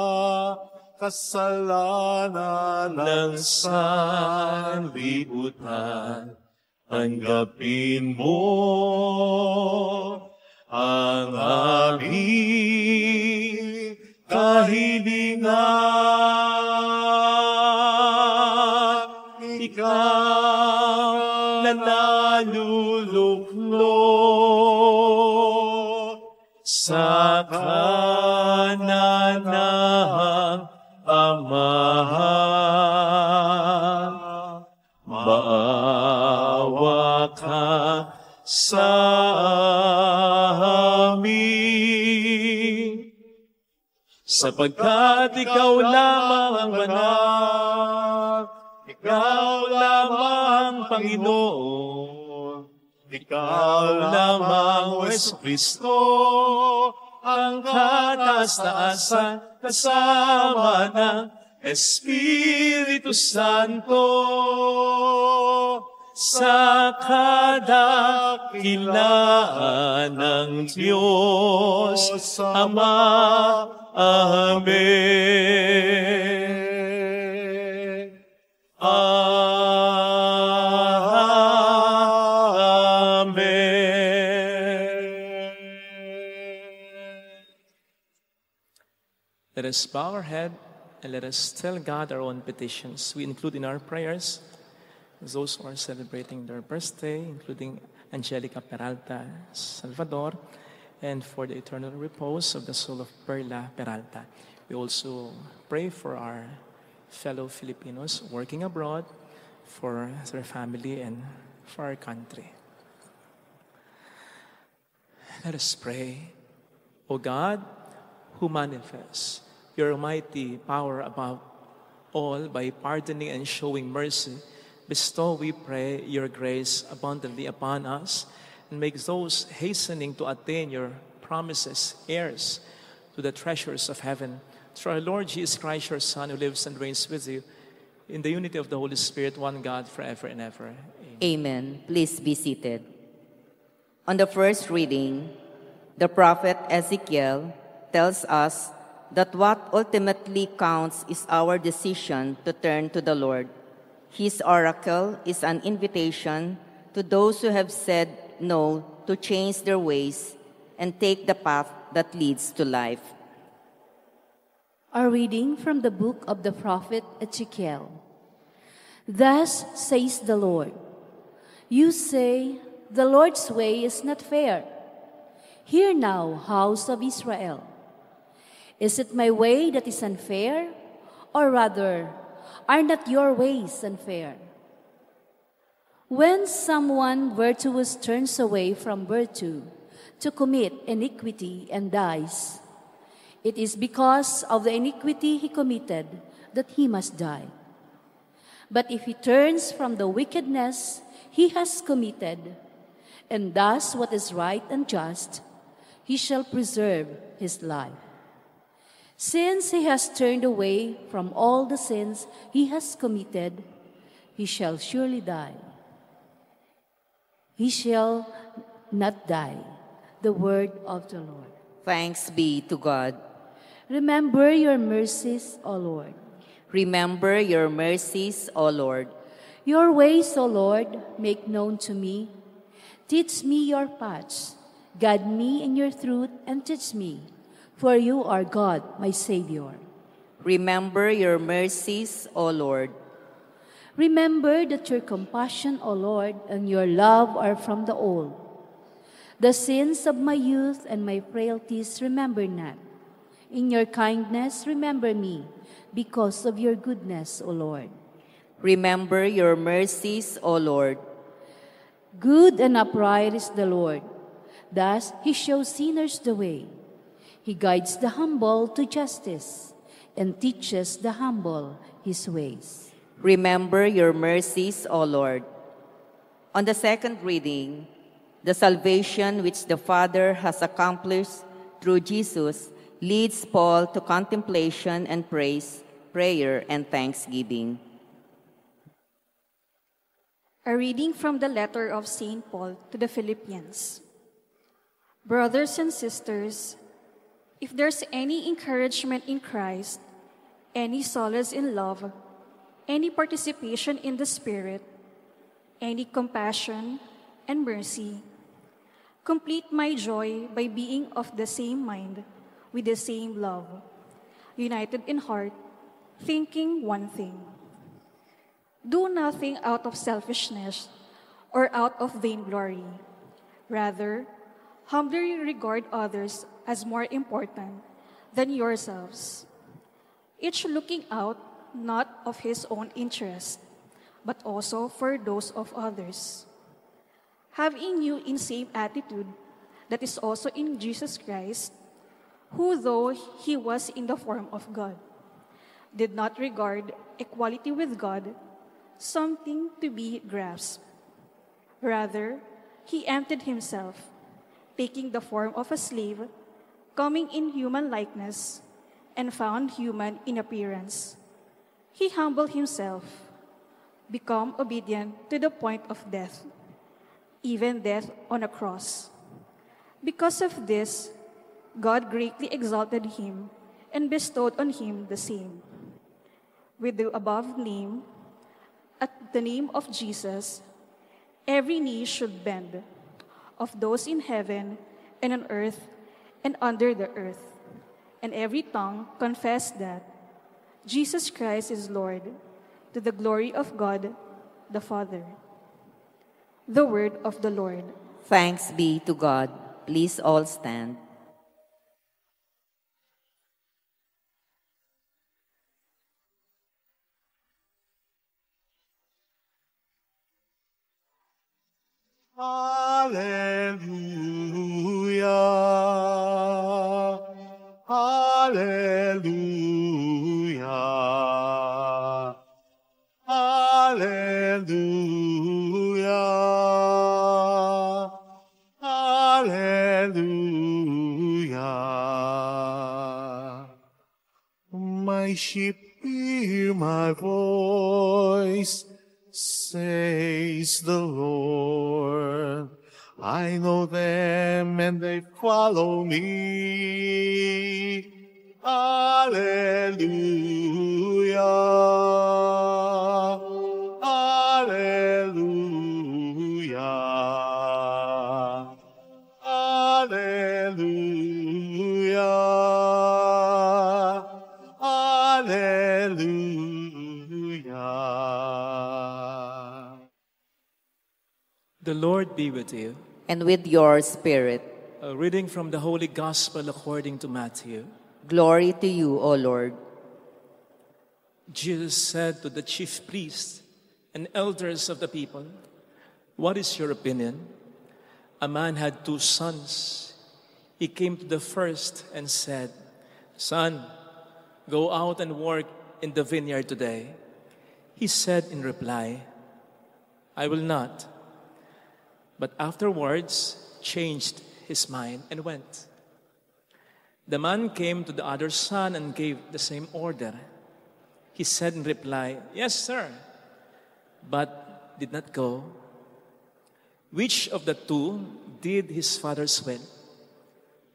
Speaker 2: kasalanan ng sanlibutan. Tanggapin mo ang aming kahilingan. Ikaw na naluluklok sa kanan ng Ama. Maawa ka sa amin, sapagkat ikaw lamang ang banal, ikaw lamang Panginoon, ikaw lamang o Jesucristo, ang kataas-taasan kasama ng Espiritu Santo, sa kadakilaan ng Diyos Ama. Amen.
Speaker 3: Let us bow our head and let us tell God our own petitions. We include in our prayers those who are celebrating their birthday, including Angelica Peralta Salvador, and for the eternal repose of the soul of Perla Peralta. We also pray for our fellow Filipinos working abroad, for their family, and for our country. Let us pray. O God, who manifests your mighty power above all by pardoning and showing mercy, bestow, we pray, your grace abundantly upon us, and make those hastening to attain your promises heirs to the treasures of heaven. Through our Lord Jesus Christ, your Son, who lives and reigns with you, in the unity of the Holy Spirit, one God, forever and ever. Amen.
Speaker 5: Amen. Please be seated. On the first reading, the prophet Ezekiel tells us that what ultimately counts is our decision to turn to the Lord. His oracle is an invitation to those who have said no to change their ways and take the path that leads to life.
Speaker 6: A reading from the book of the prophet Ezekiel. Thus says the Lord, you say, the Lord's way is not fair. Hear now, house of Israel. Is it my way that is unfair? Or rather, are not your ways unfair? When someone virtuous turns away from virtue to commit iniquity and dies, it is because of the iniquity he committed that he must die. But if he turns from the wickedness he has committed and does what is right and just, he shall preserve his life. Since he has turned away from all the sins he has committed, he shall surely die. He shall not die, The word of the Lord.
Speaker 5: Thanks be to God.
Speaker 6: Remember your mercies, O Lord.
Speaker 5: Remember your mercies, O Lord.
Speaker 6: Your ways, O Lord, make known to me. Teach me your paths. Guide me in your truth and teach me. For you are God, my Savior.
Speaker 5: Remember your mercies, O Lord.
Speaker 6: Remember that your compassion, O Lord, and your love are from the old. The sins of my youth and my frailties remember not. In your kindness remember me, because of your goodness, O Lord.
Speaker 5: Remember your mercies, O Lord.
Speaker 6: Good and upright is the Lord. Thus he shows sinners the way. He guides the humble to justice and teaches the humble his ways.
Speaker 5: Remember your mercies, O Lord. On the second reading, the salvation which the Father has accomplished through Jesus leads Paul to contemplation and praise, prayer, and thanksgiving.
Speaker 7: A reading from the letter of St. Paul to the Philippians. Brothers and sisters, if there's any encouragement in Christ, any solace in love, any participation in the Spirit, any compassion and mercy, complete my joy by being of the same mind, with the same love, united in heart, thinking one thing. Do nothing out of selfishness or out of vainglory. Rather, humbly regard others as more important than yourselves, each looking out not of his own interest, but also for those of others. Have in you in same attitude that is also in Jesus Christ, who though he was in the form of God, did not regard equality with God something to be grasped. Rather, he emptied himself, taking the form of a slave, coming in human likeness, and found human in appearance. He humbled himself, become obedient to the point of death, even death on a cross. Because of this, God greatly exalted him and bestowed on him the same. With the above name, at the name of Jesus, every knee should bend, of those in heaven and on earth and under the earth, and every tongue confess that Jesus Christ is Lord, to the glory of God the Father. The word of the Lord.
Speaker 5: Thanks be to God. Please all stand.
Speaker 2: Hallelujah. Hallelujah. Hallelujah. Hallelujah. My sheep hear my voice, says the Lord. I know them and they follow me. Hallelujah. Hallelujah. Hallelujah. Hallelujah.
Speaker 3: The Lord be with you.
Speaker 5: And with your spirit,
Speaker 3: A reading from the Holy Gospel according to Matthew.
Speaker 5: glory to you, O Lord.
Speaker 3: Jesus said to the chief priests and elders of the people, "What is your opinion? A man had 2 sons. He came to the first and said, 'Son, go out and work in the vineyard today.' He said in reply, 'I will not.' But afterwards changed his mind and went. The man came to the other son and gave the same order. He said in reply, 'Yes, sir,' but did not go. Which of the 2 did his father's will?"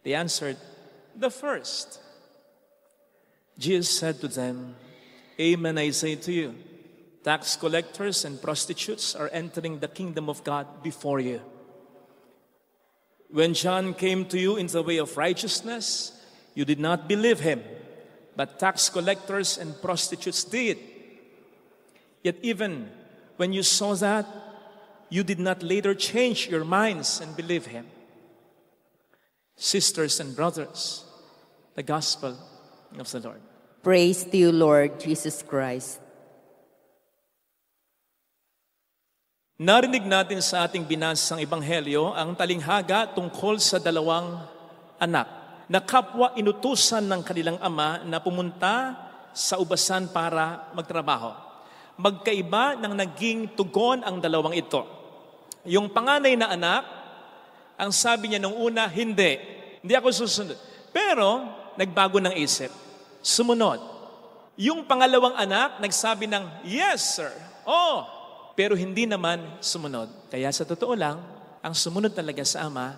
Speaker 3: They answered, "The first." Jesus said to them, "Amen, I say to you, tax collectors and prostitutes are entering the kingdom of God before you. When John came to you in the way of righteousness, you did not believe him, but tax collectors and prostitutes did. Yet even when you saw that, you did not later change your minds and believe him." Sisters and brothers, the gospel of the Lord.
Speaker 5: Praise to you, Lord Jesus Christ.
Speaker 3: Narinig natin sa ating binasang ebanghelyo ang talinghaga tungkol sa dalawang anak na kapwa inutusan ng kanilang ama na pumunta sa ubasan para magtrabaho. Magkaiba ng naging tugon ang dalawang ito. Yung panganay na anak, ang sabi niya nung una, hindi ako susunod. Pero nagbago ng isip, sumunod. Yung pangalawang anak, nagsabi ng, "Yes, sir. Oh." Pero hindi naman sumunod. Kaya sa totoo lang, ang sumunod talaga sa ama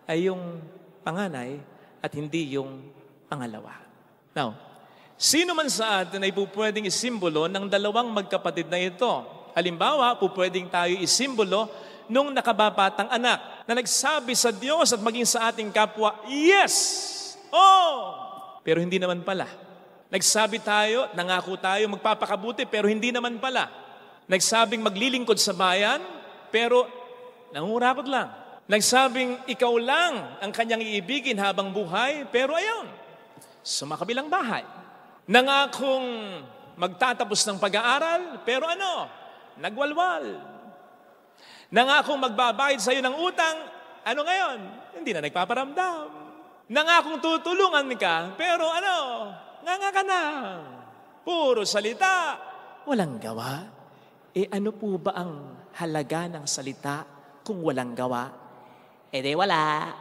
Speaker 3: ay yung panganay at hindi yung pangalawa. Now, sino man sa atin ay pupwedeng isimbolo ng dalawang magkapatid na ito? Halimbawa, pupwedeng tayo isimbolo nung nakababatang anak na nagsabi sa Diyos at maging sa ating kapwa, "Yes! Oh!" Pero hindi naman pala. Nagsabi tayo, nangako tayo, magpapakabuti, pero hindi naman pala. Nagsabing maglilingkod sa bayan, pero nangurakot lang. Nagsabing ikaw lang ang kanyang iibigin habang buhay, pero ayun, sumakabilang bahay. Nangakong magtatapos ng pag-aaral, pero nagwalwal. Nangakong magbabayad sa iyo ng utang, ngayon? Hindi na nagpaparamdam. Nangakong tutulungan ka, pero nganga ka na. Puro salita, walang gawa. Ano po ba ang halaga ng salita kung walang gawa? Di wala.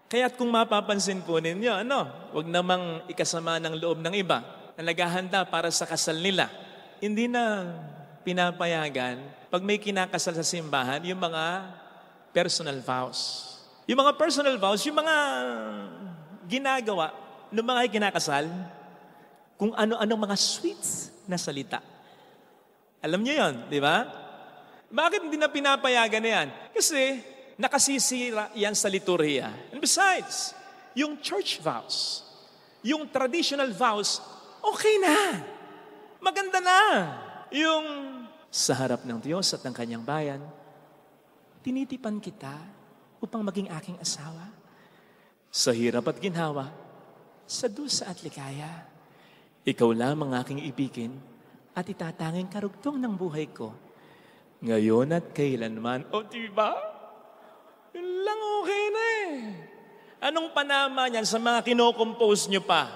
Speaker 3: Kaya't kung mapapansin po ninyo, wag namang ikasama ng loob ng iba na naghahanda para sa kasal nila. Hindi na pinapayagan pag may kinakasal sa simbahan, yung mga personal vows. Yung mga personal vows, yung mga ginagawa ng mga kinakasal, kung ano-anong mga sweets na salita. Alam niyo yon, di ba? Bakit hindi na pinapayagan na yan? Kasi nakasisira yan sa liturhiya. And besides, yung church vows, yung traditional vows, okay na. Maganda na. Yung sa harap ng Diyos at ng kanyang bayan, tinitipan kita upang maging aking asawa. Sa hirap at ginhawa, sa dusa at likaya, ikaw lamang aking ibigin at itatanging karugtong ng buhay ko. Ngayon at kailanman. O diba? Yun lang okay na eh. Anong panama niyan sa mga kinocompose nyo pa?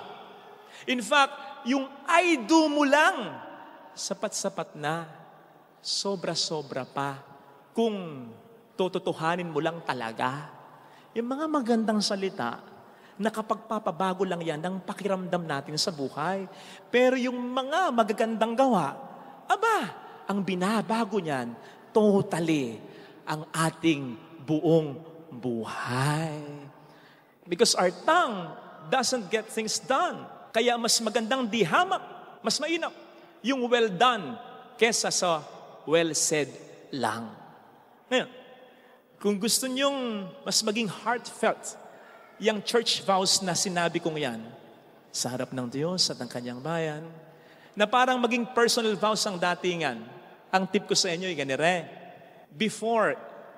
Speaker 3: In fact, yung I do mo lang, sapat-sapat na, sobra-sobra pa, kung tututuhanin mo lang talaga. Yung mga magandang salita, nakapagpapabago lang yan ng pakiramdam natin sa buhay. Pero yung mga magagandang gawa, ang binabago niyan, totally, ang ating buong buhay. Because our tongue doesn't get things done. Kaya mas magandang dihamak, mas mainam, yung well done, kesa sa well said lang. Ngayon, kung gusto nyong mas maging heartfelt, yung church vows na sinabi kong yan, sa harap ng Diyos at ng kanyang bayan, na parang maging personal vows ang datingan. Ang tip ko sa inyo ay ganire. Before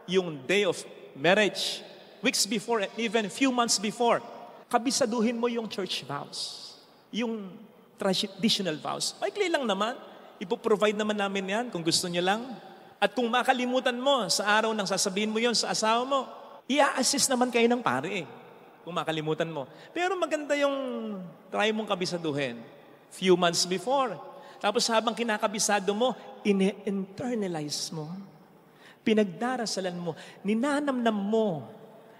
Speaker 3: yung day of marriage, weeks before, and even few months before, kabisaduhin mo yung church vows. Yung traditional vows. Maikli lang naman. Ipoprovide naman namin yan kung gusto niyo lang. At kung makalimutan mo sa araw nang sasabihin mo yon sa asawa mo, i-assist naman kayo ng pare kung makalimutan mo. Pero maganda yung try mong kabisaduhin. Few months before. Tapos habang kinakabisado mo, in-internalize mo. Pinagdarasalan mo. Ninanamnam mo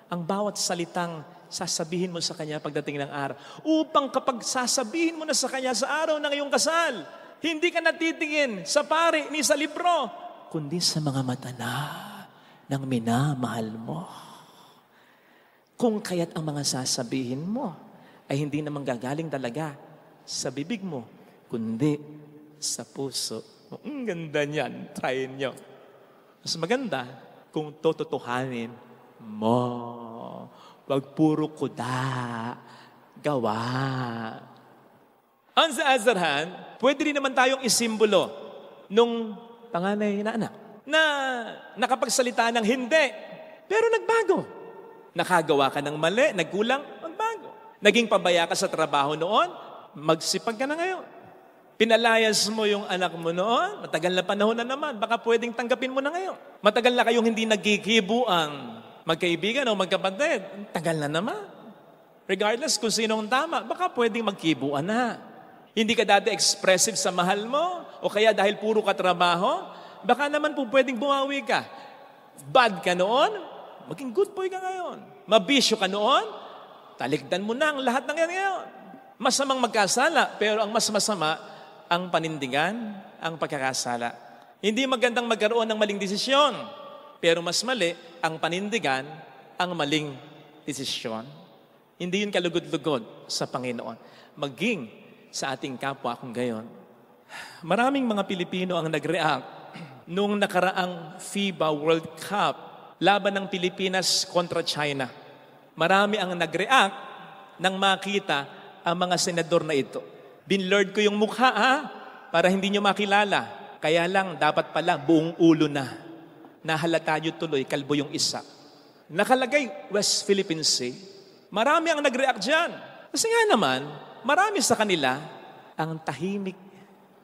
Speaker 3: ang bawat salitang sasabihin mo sa kanya pagdating ng araw. Upang kapag sasabihin mo na sa kanya sa araw ng iyong kasal, hindi ka natitingin sa pare ni sa libro, kundi sa mga mata na ng minamahal mo. Kung kaya't ang mga sasabihin mo ay hindi naman gagaling talaga sa bibig mo, kundi sa puso. Ang ganda niyan. Try nyo. Mas maganda kung tototohanin mo. Wag puro kuda. Gawa. On the other hand, pwede rin naman tayong isimbolo nung panganay na anak na nakapagsalita ng hindi, pero nagbago. Nakagawa ka ng mali, nagkulang, magbago. Naging pabaya ka sa trabaho noon, magsipag ka na ngayon. Pinalayas mo yung anak mo noon, matagal na panahon na naman, baka pwedeng tanggapin mo na ngayon. Matagal na kayong hindi nagkikibuang magkaibigan o magkapatid, tagal na naman. Regardless kung sino ang tama, baka pwedeng magkibuan na. Hindi ka dati expressive sa mahal mo, o kaya dahil puro ka trabaho, baka naman po pwedeng bumawi ka. Bad ka noon, maging good boy ka ngayon. Mabisyo ka noon, talikdan mo na ang lahat ng yan ngayon. Masamang magkasala, pero ang mas masama, ang panindigan, ang pagkakasala. Hindi magandang magkaroon ng maling desisyon, pero mas mali ang panindigan, ang maling desisyon. Hindi yun kalugod-lugod sa Panginoon. Maging sa ating kapwa kung gayon. Maraming mga Pilipino ang nag-react nung nakaraang FIBA World Cup laban ng Pilipinas kontra China. Marami ang nag-react nang makita ang mga senador na ito. Binlurred ko yung mukha para hindi nyo makilala. Kaya lang, dapat pala buong ulo na. Nahalata nyo tuloy, kalbo yung isa. Nakalagay West Philippine Sea. Marami ang nag-react dyan. Kasi nga naman, marami sa kanila ang tahimik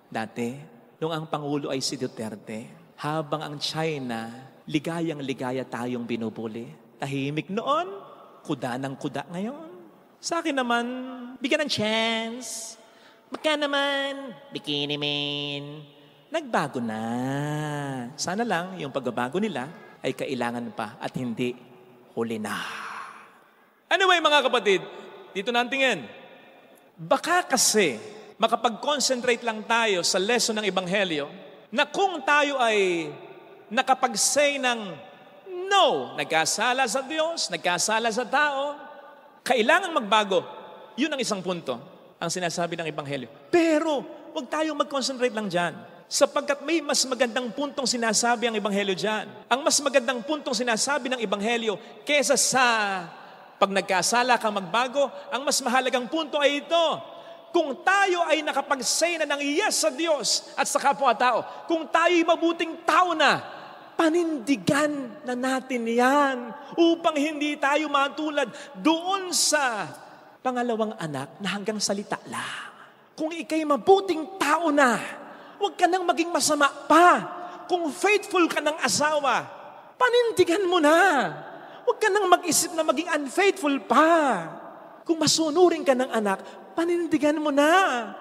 Speaker 3: dati nung ang Pangulo ay si Duterte. Habang ang China, ligayang-ligaya tayong binubuli. Tahimik noon, kuda ng kuda ngayon. Sa akin naman, bigyan ng chance. Baka naman, bikini man. Nagbago na. Sana lang yung pagbabago nila ay kailangan pa at hindi huli na. Anyway mga kapatid, dito na ang tingin. Baka kasi makapag-concentrate lang tayo sa lesson ng Ebanghelyo na kung tayo ay nakapag-say ng no, nagkasala sa Diyos, nagkasala sa tao, kailangan magbago. Yun ang isang punto, ang sinasabi ng Ebanghelyo. Pero, huwag tayong mag-concentrate lang dyan. Sapagkat may mas magandang puntong sinasabi ang Ebanghelyo dyan. Ang mas magandang puntong sinasabi ng Ebanghelyo kesa sa pag nagkasala kang magbago, ang mas mahalagang punto ay ito. Kung tayo ay nakapag-say na ng yes sa Diyos at sa kapwa-tao, kung tayo'y mabuting tao na, panindigan na natin yan upang hindi tayo matulad doon sa pangalawang anak na hanggang salita lang. Kung ikay mabuting tao na, huwag ka nang maging masama pa. Kung faithful ka ng asawa, panindigan mo na. Huwag ka nang mag-isip na maging unfaithful pa. Kung masunurin ka ng anak, panindigan mo na.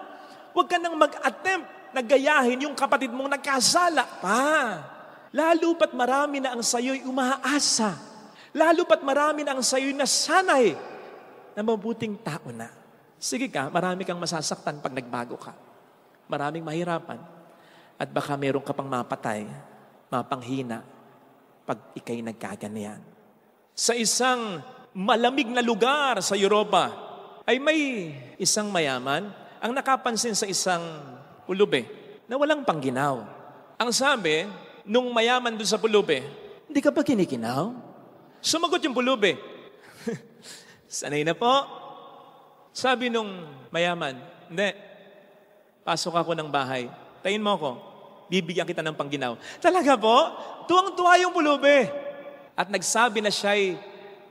Speaker 3: Huwag ka nang mag-attempt na gayahin yung kapatid mong nagkasala pa. Lalo pat marami na ang sayo'y umaasa. Lalo pat marami na ang sayo'y nasanay na mabuting tao na. Sige ka, marami kang masasaktan pag nagbago ka. Maraming mahirapan. At baka meron ka pang mapatay, mapanghina, pag ikay nagkaganyan. Sa isang malamig na lugar sa Europa, ay may isang mayaman ang nakapansin sa isang pulubi na walang pangginaw. Ang sabi, nung mayaman doon sa pulubi, hindi ka ba kinikinaw? Sumagot yung pulubi, sanay na po. Sabi nung mayaman, hindi, pasok ako ng bahay, tayin mo ako, bibigyan kita ng pangginaw. Talaga po? Tuwang-tuwa yung pulubi. At nagsabi na siya'y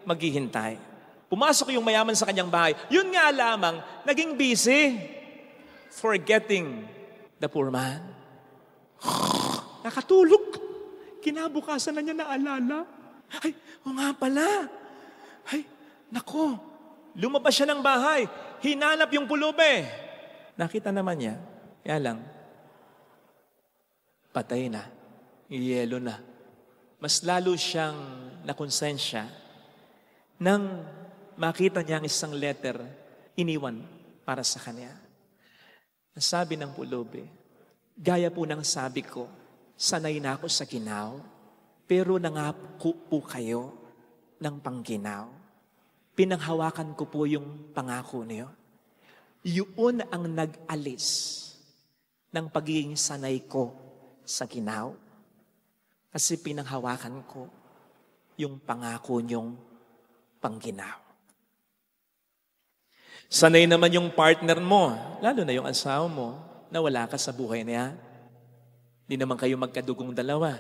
Speaker 3: maghihintay. Pumasok yung mayaman sa kanyang bahay. Yun nga lamang, naging busy. Forgetting the poor man. Nakatulog. Kinabukasan na niya naalala. Ay, o nga pala. Ay, nako. Lumabas siya ng bahay. Hinanap yung pulubi. Nakita naman niya. Kaya lang, patay na. Yelo na. Mas lalo siyang nakonsensya nang makita niya ang isang letter iniwan para sa kanya. Sabi ng pulubi, gaya po ng sabi ko, sanay na ako sa ginaw, pero nangako po kayo ng pangginaw. pinanghawakan ko po yung pangako niyo. Yun ang nag-alis ng pagiging sanay ko sa ginaw. Kasi pinanghawakan ko yung pangako niyong pangginaw. Sanay naman yung partner mo, lalo na yung asawa mo, na wala ka sa buhay niya. Di naman kayo magkadugong dalawa.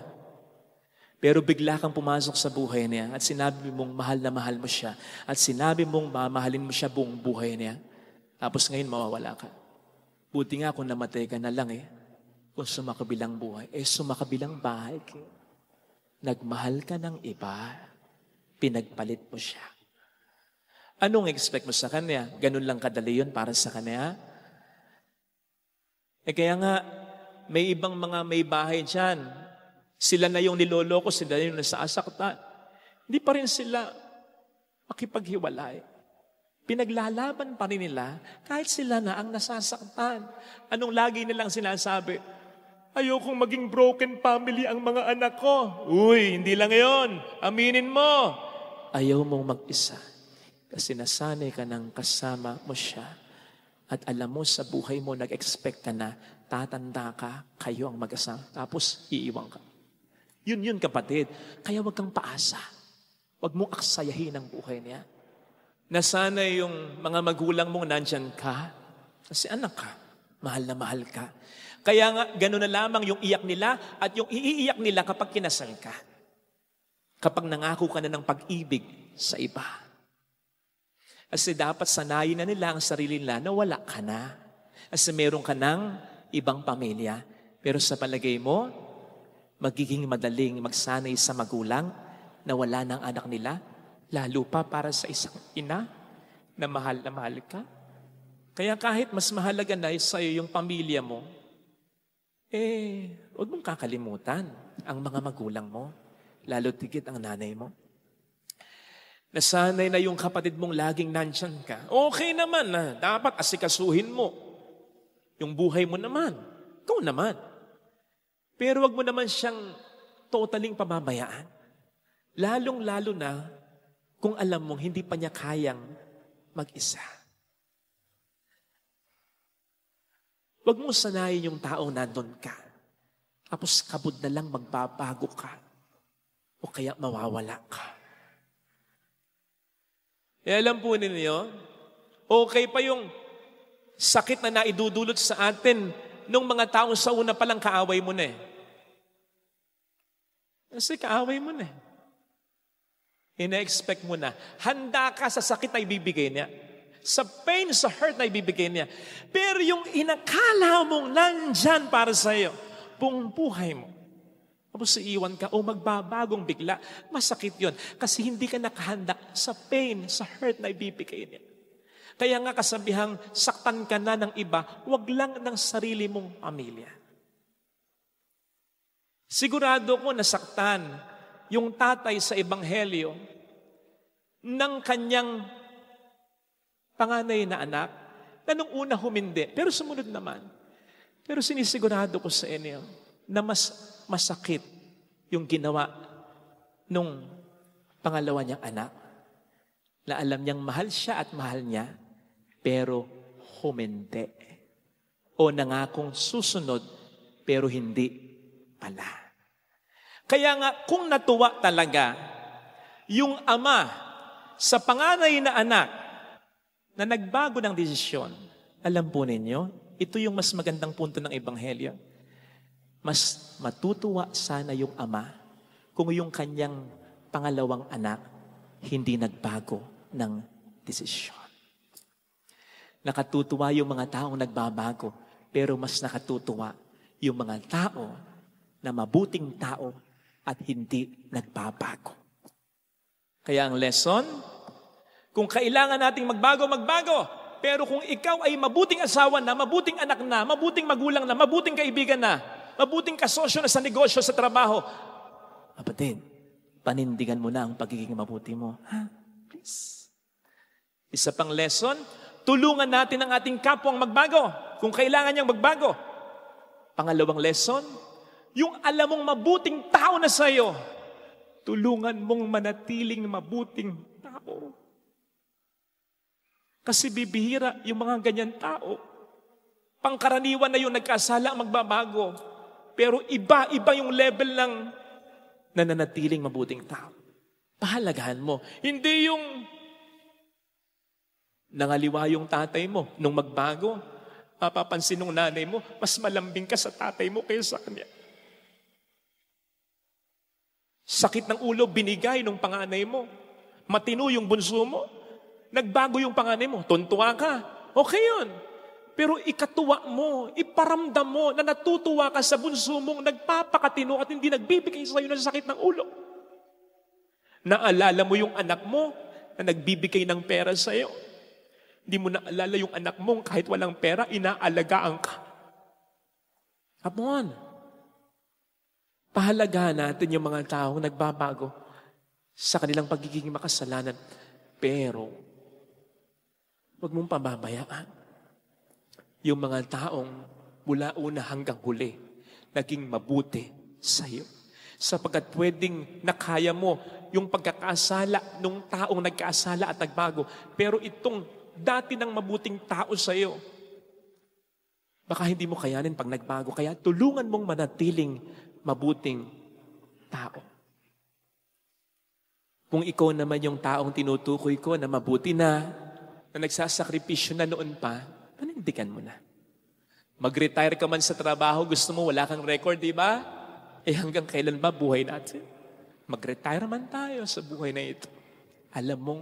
Speaker 3: Pero bigla kang pumasok sa buhay niya at sinabi mong mahal na mahal mo siya at sinabi mong mamahalin mo siya buong buhay niya. Tapos ngayon mawawala ka. Buti nga kung namatay ka na lang kung sumakabilang buhay. Sumakabilang bahay ka. Nagmahal ka ng iba. Pinagpalit mo siya. Anong expect mo sa kanya? Ganun lang kadali yun para sa kanya? Kaya nga, may ibang mga may bahay dyan. Sila na yung niloloko, sila yung nasasaktan. Hindi pa rin sila makipaghiwalay. Pinaglalaban pa rin nila kahit sila na ang nasasaktan. Anong lagi nilang sinasabi? Ayokong maging broken family ang mga anak ko. Uy, hindi lang yon. Aminin mo. Ayaw mong mag-isa. Kasi nasanay ka ng kasama mo siya. At alam mo sa buhay mo, nag-expect ka na tatanda ka, kayo ang mag-asama. Tapos iiwan ka. Yun kapatid. Kaya wag kang paasa. Wag mong aksayahin ang buhay niya. Nasanay yung mga magulang mong nandyan ka. Kasi anak ka, mahal na mahal ka. Kaya nga, gano'n na lamang yung iyak nila at yung iiyak nila kapag kinasal ka. Kapag nangako ka na ng pag-ibig sa iba. Kasi dapat sanayin na nila ang sarili nila na wala ka na. Kasi meron ka ng ibang pamilya. Pero sa palagay mo, magiging madaling magsanay sa magulang na wala ng anak nila, lalo pa para sa isang ina na mahal ka. Kaya kahit mas mahalaga na sa'yo yung pamilya mo, huwag mong kakalimutan ang mga magulang mo, lalo tigit ang nanay mo. Nasanay na yung kapatid mong laging nandyan ka. Okay naman na, dapat asikasuhin mo. Yung buhay mo naman, ikaw naman. Pero wag mo naman siyang totaling pababayaan. Lalong-lalo na kung alam mong hindi pa niya kayang mag-isa. Wag mo sanayin yung taong nandun ka. Tapos kabod na lang magbabago ka. O kaya mawawala ka. Alam po ninyo, okay pa yung sakit na naidudulot sa atin nung mga taong sa una palang kaaway mo na Kasi kaaway mo na Ina-expect mo na. Handa ka sa sakit na ibibigay niya. Sa pain, sa hurt na ibibigay niya. Pero yung inakala mong nandyan para sa'yo, buong buhay mo. Tapos iiwan ka o magbabagong bigla, masakit yon. Kasi hindi ka nakahanda sa pain, sa hurt na ibibigay niya. Kaya nga kasabihang saktan ka na ng iba, wag lang ng sarili mong pamilya. Sigurado ko nasaktan yung tatay sa ebanghelyo ng kanyang panganay na anak na nung una humindi, pero sumunod naman. Pero sinisigurado ko sa inyo na mas masakit yung ginawa nung pangalawa niyang anak na alam niyang mahal siya at mahal niya, pero humindi. O nangakong susunod, pero hindi pala. Kaya nga, kung natuwa talaga yung ama sa panganay na anak na nagbago ng desisyon, alam po ninyo, ito yung mas magandang punto ng ebanghelyo. Mas matutuwa sana yung ama kung yung kanyang pangalawang anak hindi nagbago ng desisyon. Nakatutuwa yung mga taong nagbabago, pero mas nakatutuwa yung mga tao na mabuting tao at hindi nagbabago. Kaya ang lesson, kung kailangan nating magbago, magbago. Pero kung ikaw ay mabuting asawa na, mabuting anak na, mabuting magulang na, mabuting kaibigan na, mabuting kasosyo na sa negosyo, sa trabaho, kapatid, panindigan mo na ang pagiging mabuti mo. Please. Isa pang lesson, tulungan natin ang ating kapwang magbago kung kailangan niyang magbago. Pangalawang lesson, yung alam mong mabuting tao na sa'yo, tulungan mong manatiling mabuting tao. Kasi bibihira yung mga ganyan tao. Pangkaraniwan na yung nagkasala ang magbabago. Pero iba yung level ng nananatiling mabuting tao. Pahalagahan mo. Hindi yung nangaliwa yung tatay mo nung magbago. Mapapansin ng nanay mo, mas malambing ka sa tatay mo kaysa sa kanya. Sakit ng ulo binigay nung panganay mo. Matino yung bunso mo. Nagbago yung panganay mo. Tuntua ka. Okay yun. Pero ikatuwa mo, iparamdam mo na natutuwa ka sa bunso mong nagpapakatino at hindi nagbibigay sa iyo ng sakit ng ulo. Naalala mo yung anak mo na nagbibigay ng pera sa iyo. Hindi mo naalala yung anak mong kahit walang pera, inaalagaan ka. Come on. Pahalagahan natin yung mga taong nagbabago sa kanilang pagiging makasalanan. Pero, huwag mong pababayaan. Yung mga taong mula una hanggang huli, naging mabuti sa iyo. Sapagkat pwedeng nakaya mo yung pagkakasala nung taong nagkasala at nagbago. Pero itong dati ng mabuting tao sa iyo, baka hindi mo kayanin pag nagbago. Kaya tulungan mong manatiling mabuting tao. Kung ikaw naman yung taong tinutukoy ko na mabuti na nagsasakripisyo na noon pa, panindigan mo na. Mag-retire ka man sa trabaho, gusto mo, wala kang record, di ba? Hanggang kailan ba buhay natin? Mag-retire man tayo sa buhay na ito. Alam mong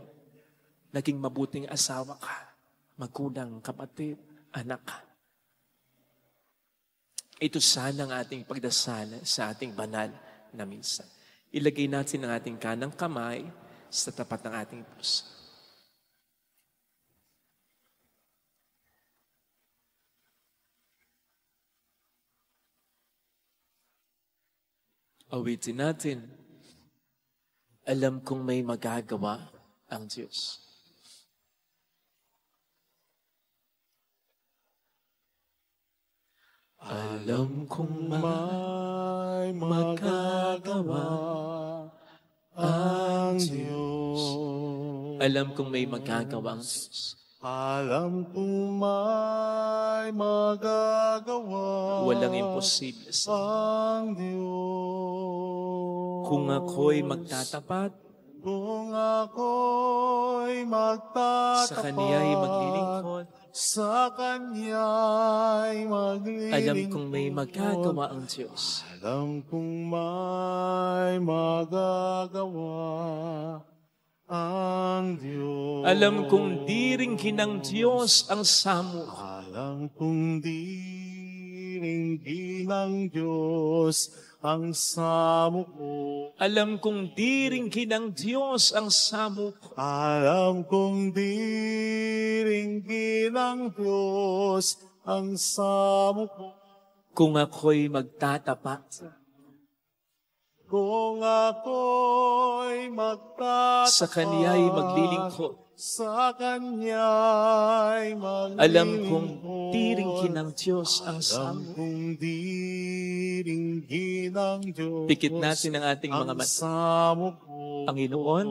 Speaker 3: naging mabuting asawa ka, magulang, kapatid, anak ka. Ito sana ang ating pagdasal sa ating banal na minsan. Ilagay natin ang ating kanang kamay sa tapat ng ating puso. Awitin natin. Alam kong may magagawa ang Diyos. Alam kong may magagawa ang Diyos. Alam kong may magagawa ang Diyos.
Speaker 2: Alam kong may magagawa
Speaker 3: Walang imposible sa
Speaker 2: ang Diyos.
Speaker 3: Kung ako'y magtatapat,
Speaker 2: Kung ako'y magtatapat
Speaker 3: sa Kaniya'y maglilingkod,
Speaker 2: sa Kanya'y maglilingkod.
Speaker 3: alam kong may magagawa ang Diyos.
Speaker 2: Alam kong may magagawa ang Diyos.
Speaker 3: Alam kong diringhin ng Diyos ang samo.
Speaker 2: Alam kong diringhin ng Diyos ang samo ko.
Speaker 3: Alam kong diringhin ng Diyos ang samo ko.
Speaker 2: Alam kong diringhin ng Diyos ang samo ko.
Speaker 3: Kung ako'y magtatapat,
Speaker 2: Kung ako'y magtatapat
Speaker 3: sa Kaniya'y maglilingkod,
Speaker 2: sa Kanya'y maglilingkod.
Speaker 3: alam kong diringhin ng Diyos ang
Speaker 2: Alam
Speaker 3: samo.
Speaker 2: kong diringhin ng Diyos
Speaker 3: Pikit natin ang ating mga
Speaker 2: ang
Speaker 3: mata.
Speaker 2: samo ko.
Speaker 3: Panginoon,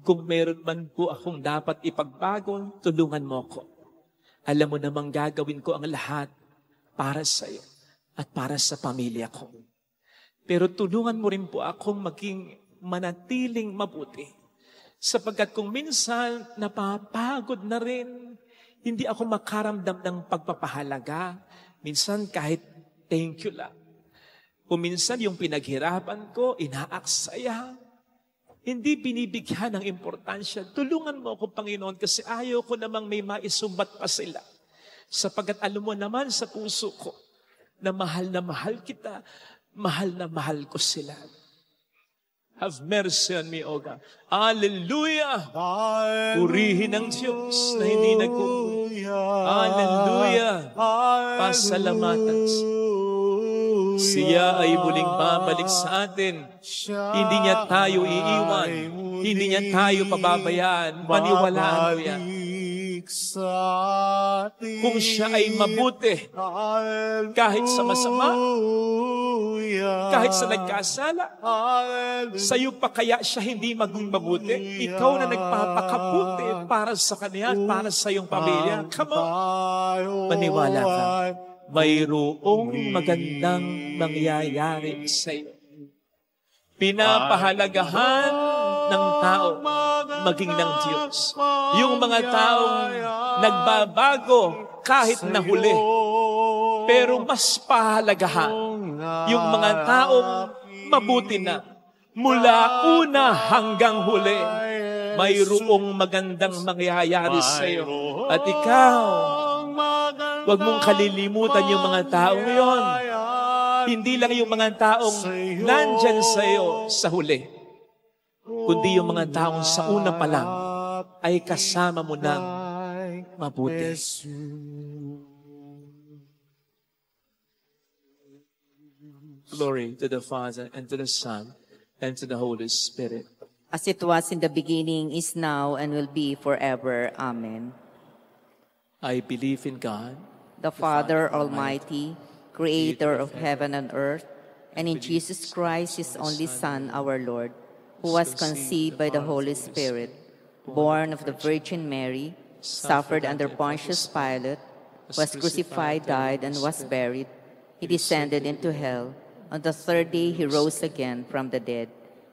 Speaker 3: kung meron man po akong dapat ipagbago, tulungan mo ko. Alam mo namang gagawin ko ang lahat para sa iyo at para sa pamilya ko. Pero tulungan mo rin po akong maging manatiling mabuti. Sapagkat kung minsan napapagod na rin, hindi ako makaramdam ng pagpapahalaga. Minsan kahit thank you lang. Kung minsan yung pinaghirapan ko, inaaksaya. Hindi binibigyan ng importansya. Tulungan mo ako, Panginoon, kasi ayaw ko namang may maisumbat pa sila. Sapagkat alam mo naman sa puso ko na mahal kita. Mahal na mahal ko sila. Have mercy on me, O God. Hallelujah! Purihin ang Diyos na hindi Hallelujah! Pasalamatan. Siya ay muling babalik sa atin. Hindi niya tayo iiwan. Hindi niya tayo pababayaan. Maniwalaan mo yan.
Speaker 2: sa atin.
Speaker 3: Kung siya ay mabuti, kahit sa masama, kahit sa nagkasala, sa iyo pa kaya siya hindi maging mabuti? Ikaw na nagpapakabuti para sa kanya at para sa iyong pamilya. Come on, maniwala ka. Mayroong magandang mangyayari sa iyo. Pinapahalagahan ng tao maging ng Diyos. Yung mga taong nagbabago kahit nahuli, pero mas pahalagahan yung mga taong mabuti na mula una hanggang huli. Mayroong magandang mangyayari sa iyo. At ikaw, huwag mong kalilimutan yung mga taong yon. Hindi lang yung mga taong nandyan sa iyo sa huli, kundi yung mga taong sa una pa lang ay kasama mo ng mabuti. Glory to the Father, and to the Son, and to the Holy Spirit.
Speaker 5: As it was in the beginning, is now, and will be forever. Amen.
Speaker 3: I believe in God,
Speaker 5: The Father Almighty, Creator of heaven and earth, and in Jesus Christ, His only Son, our Lord, who was conceived by the Holy Spirit, born of the Virgin Mary, suffered under Pontius Pilate, was crucified, died, and was buried. He descended into hell. On the third day he rose again from the dead.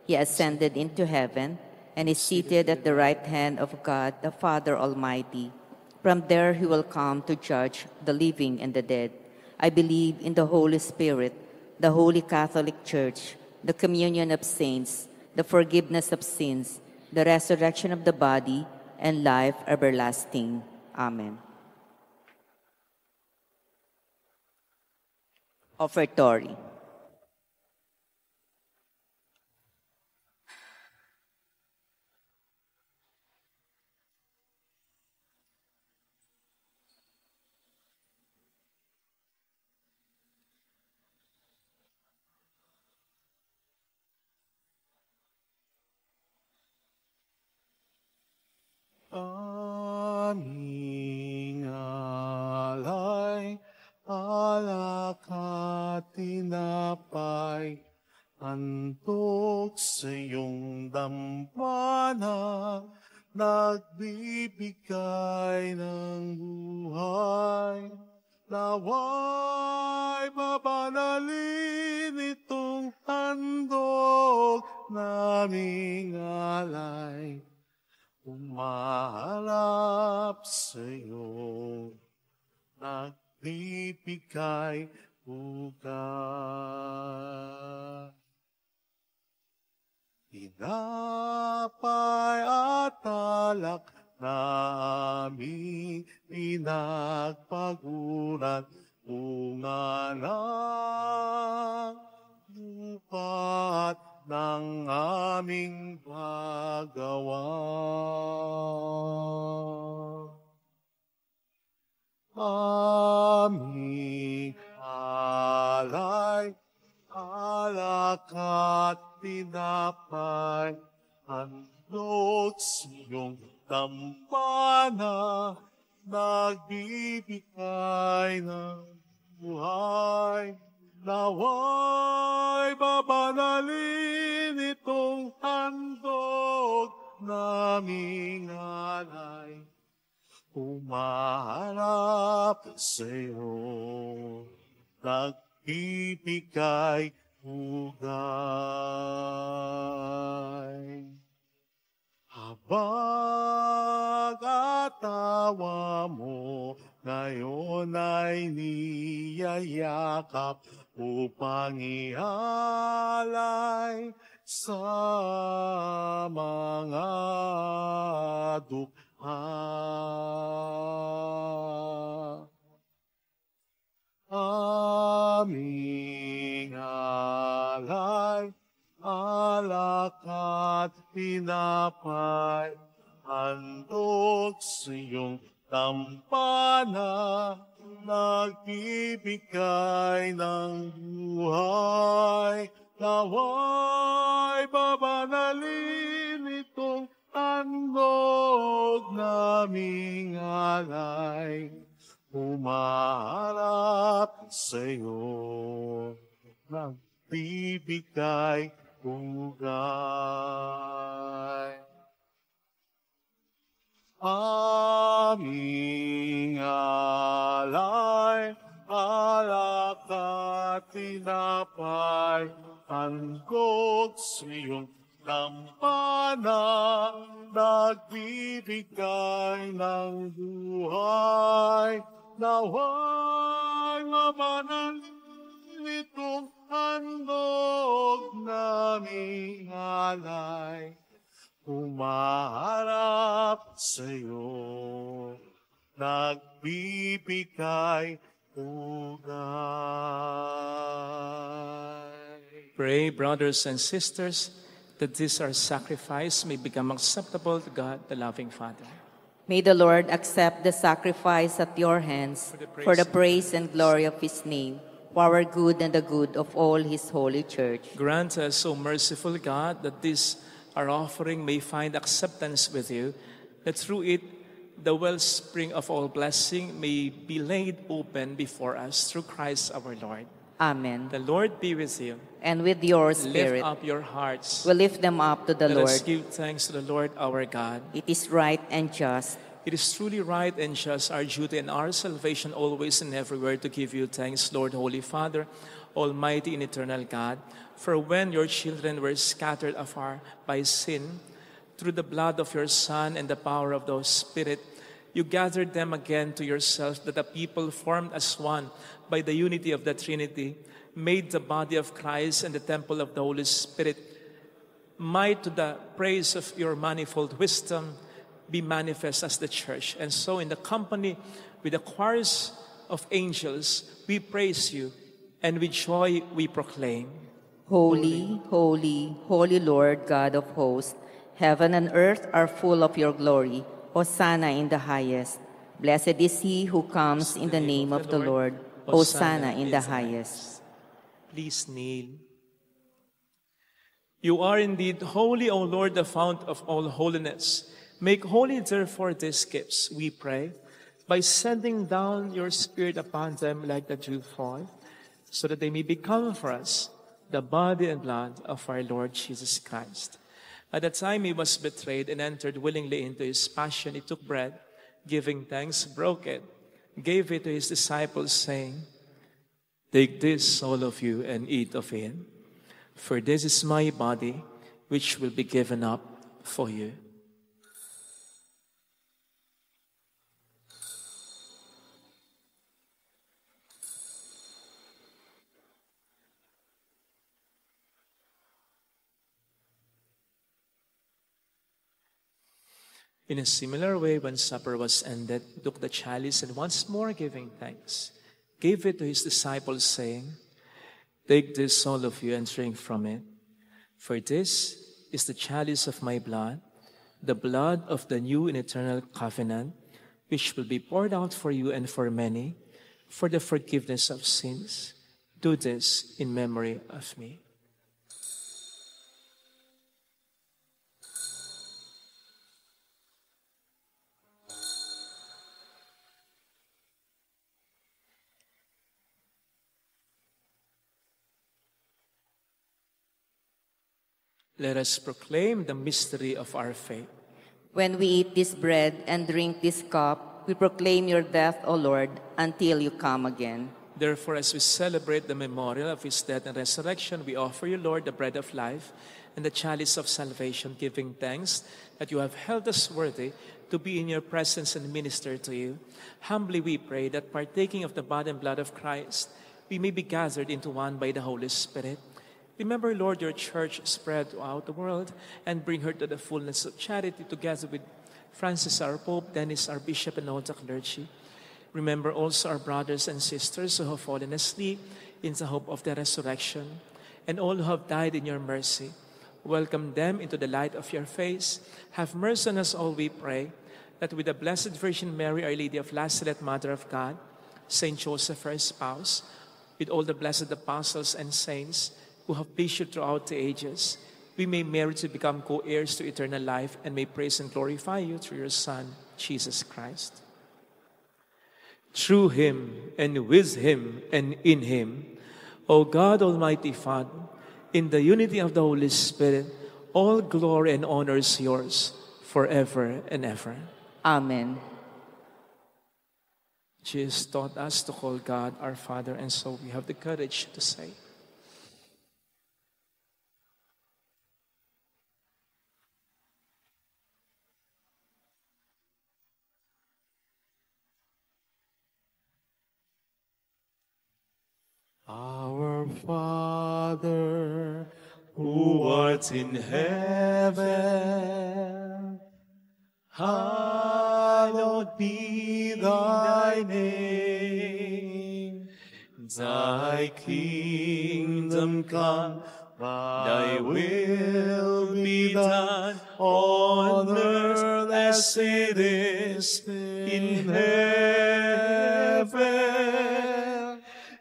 Speaker 5: He ascended into heaven and is seated at the right hand of God, the Father Almighty. From there he will come to judge the living and the dead. I believe in the Holy Spirit, the Holy Catholic Church, the communion of saints, the forgiveness of sins, the resurrection of the body, and life everlasting. Amen. Offertory.
Speaker 2: Aming alay, alak at tinapay, antok sa iyong dampana, nagbibigay ng buhay. Naway mabanalin itong handog naming alay. Umaharap sa iyo, nagbibigay bukas. Tinapay at alak na aming pinagpaguran, bunga ng lupa at ng aming paggawa. Aming alay, alak at tinapay, handog sa iyong dampana, nagbibigay ng buhay. Naway babanalin itong handog naming alay. Umaharap sa iyo, nagbibigay hugay. Habag at tawa mo ngayon ay niyayakap upang ihalay sa mga dukha. Aming alay, alak at tinapay, handog sa iyong tampana, nagbibigay ng buhay. Naway babanalin itong handog naming alay, humaharap sa'yo, nagbibigay pugay. Aming alay, alak at tinapay, handog sa iyong kampana, nagbibigay ng buhay. Naway labanan nitong handog naming alay, humaharap sa'yo, nagbibigay pugay.
Speaker 3: Pray, brothers and sisters, that this our sacrifice may become acceptable to God, the loving Father.
Speaker 5: May the Lord accept the sacrifice at your hands for the praise and glory of his name, for our good and the good of all his holy church.
Speaker 3: Grant us, O merciful God, that this our offering may find acceptance with you, that through it the wellspring of all blessing may be laid open before us through Christ our Lord.
Speaker 5: Amen.
Speaker 3: The Lord be with you.
Speaker 5: And with your spirit,
Speaker 3: Lift up your hearts.
Speaker 5: we lift them up to the
Speaker 3: Let
Speaker 5: Lord.
Speaker 3: us give thanks to the Lord our God.
Speaker 5: It is right and just.
Speaker 3: It is truly right and just, our duty and our salvation, always and everywhere, to give you thanks, Lord, Holy Father, Almighty and eternal God. For when your children were scattered afar by sin, through the blood of your Son and the power of the Spirit, you gathered them again to yourself, that the people formed as one by the unity of the Trinity, made the body of Christ and the temple of the Holy Spirit, might to the praise of your manifold wisdom be manifest as the church. And so in the company with the choirs of angels, we praise you, and with joy we proclaim,
Speaker 5: Holy, holy, holy Lord God of hosts, heaven and earth are full of your glory. Hosanna in the highest. Blessed is he who comes in the name of the Lord. Hosanna in the highest.
Speaker 3: Please kneel. You are indeed holy, O Lord, the fount of all holiness. Make holy, therefore, these gifts, we pray, by sending down your Spirit upon them like the dew fall, so that they may become for us the body and blood of our Lord Jesus Christ. At the time he was betrayed and entered willingly into his passion, he took bread, giving thanks, broke it, gave it to his disciples, saying, Take this, all of you, and eat of it, for this is my body, which will be given up for you. In a similar way, when supper was ended, he took the chalice, and once more giving thanks, gave it to his disciples, saying, Take this, all of you, and drink from it. For this is the chalice of my blood, the blood of the new and eternal covenant, which will be poured out for you and for many, for the forgiveness of sins. Do this in memory of me. Let us proclaim the mystery of our faith.
Speaker 5: When we eat this bread and drink this cup, we proclaim your death, O Lord, until you come again.
Speaker 3: Therefore, as we celebrate the memorial of his death and resurrection, we offer you, Lord, the bread of life and the chalice of salvation, giving thanks that you have held us worthy to be in your presence and minister to you. Humbly we pray that, partaking of the body and blood of Christ, we may be gathered into one by the Holy Spirit. Remember, Lord, your church spread throughout the world, and bring her to the fullness of charity, together with Francis, our Pope, Dennis, our Bishop, and all the clergy. Remember also our brothers and sisters who have fallen asleep in the hope of the resurrection, and all who have died in your mercy. Welcome them into the light of your face. Have mercy on us all, we pray, that with the Blessed Virgin Mary, Our Lady of Lazaret, Mother of God, Saint Joseph, her spouse, with all the blessed apostles and saints who have pleased you throughout the ages, we may merit to become co-heirs to eternal life and may praise and glorify you through your Son, Jesus Christ. Through him and with him and in him, O God, Almighty Father, in the unity of the Holy Spirit, all glory and honor is yours forever and ever.
Speaker 5: Amen.
Speaker 3: Jesus taught us to call God our Father, and so we have the courage to say,
Speaker 2: Our Father, who art in heaven, hallowed be thy name. Thy kingdom come, thy will be done on earth as it is in heaven.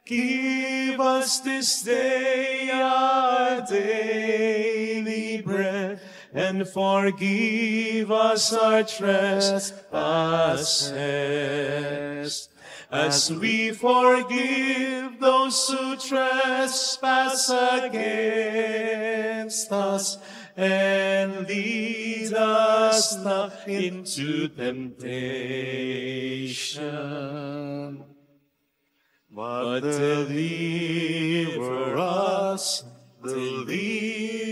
Speaker 2: Give us this day our daily bread, and forgive us our trespasses, as we forgive those who trespass against us. And lead us not into temptation, but deliver us from evil.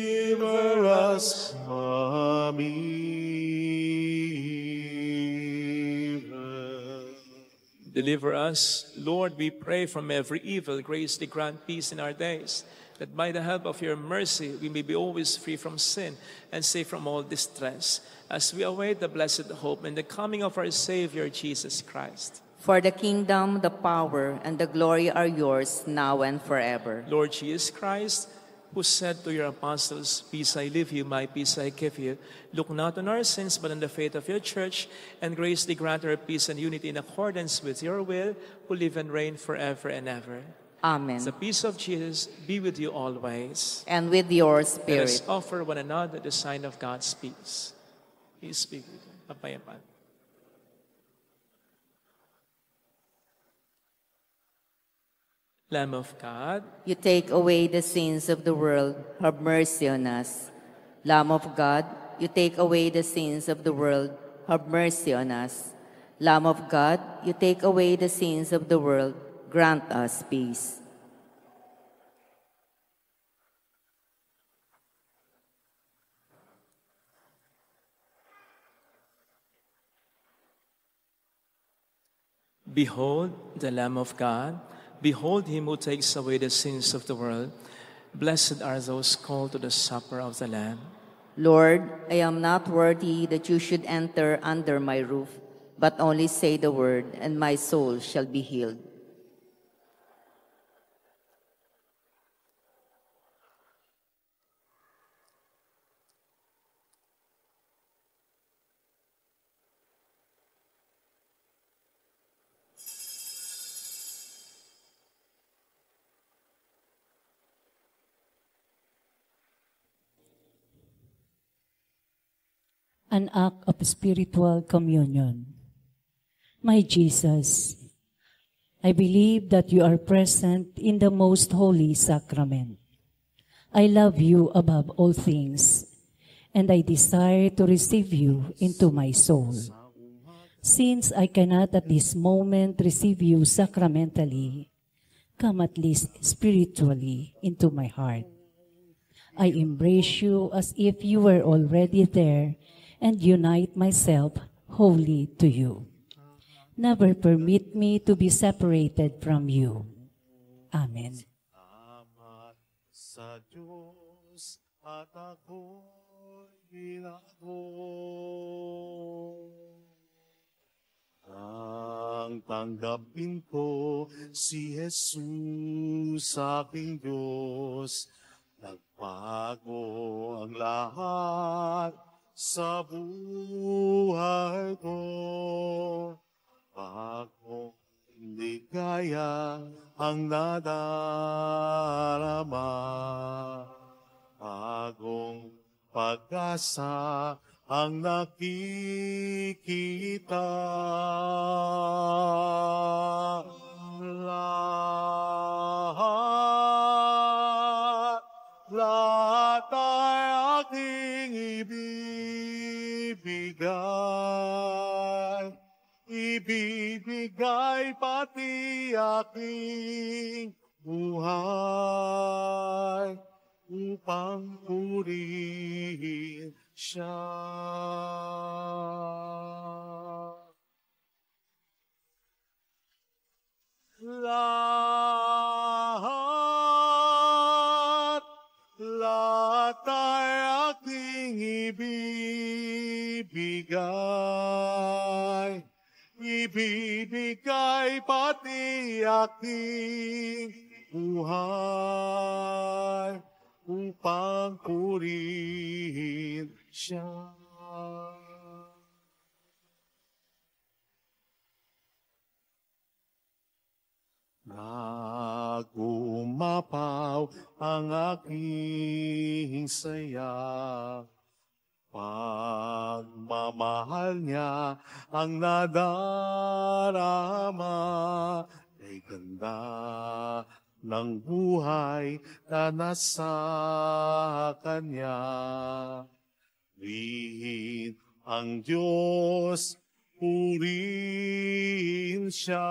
Speaker 3: deliver us, Lord, we pray, from every evil. Graciously grant peace in our days, that by the help of your mercy we may be always free from sin and safe from all distress, as we await the blessed hope and the coming of our Savior, Jesus Christ.
Speaker 5: For the kingdom, the power, and the glory are yours now and forever.
Speaker 3: Lord Jesus Christ, who said to your apostles, "Peace I leave you, my peace I give you," look not on our sins, but on the faith of your church, and graciously grant her peace and unity in accordance with your will, who live and reign forever and ever.
Speaker 5: Amen.
Speaker 3: The peace of Jesus be with you always.
Speaker 5: And with your
Speaker 3: Let
Speaker 5: spirit.
Speaker 3: us offer one another the sign of God's peace. Peace be with you. Kapayapaan. Lamb of God,
Speaker 5: You take away the sins of the world, have mercy on us. Lamb of God, you take away the sins of the world, have mercy on us. Lamb of God, you take away the sins of the world, grant us peace.
Speaker 3: behold the Lamb of God. Behold him who takes away the sins of the world. Blessed are those called to the supper of the Lamb.
Speaker 5: Lord, I am not worthy that you should enter under my roof, but only say the word, and my soul shall be healed.
Speaker 4: An act of spiritual communion. My Jesus, I believe that you are present in the most holy sacrament. I love you above all things, and I desire to receive you into my soul. Since I cannot at this moment receive you sacramentally, come at least spiritually into my heart. I embrace you as if you were already there and unite myself wholly to you. Never permit me to be separated from you. Amen.
Speaker 2: Salamat sa Diyos at ako'y ginako. Ang tanggapin ko si Jesus aking Diyos. Nagbago ang lahat sa buhay ko. Bagong ligaya ang nadarama. Bagong pag-asa ang nakikita. Lahat ay aking ibibigay pati aking buhay upang purihin siya. Lahat ay aking ibibigay pati aking buhay upang purihin siya. Nagumapaw ang aking saya, pagmamahal niya ang nadarama, ay ganda ng buhay na nasa kanya. Rihin ang Diyos, purihin siya.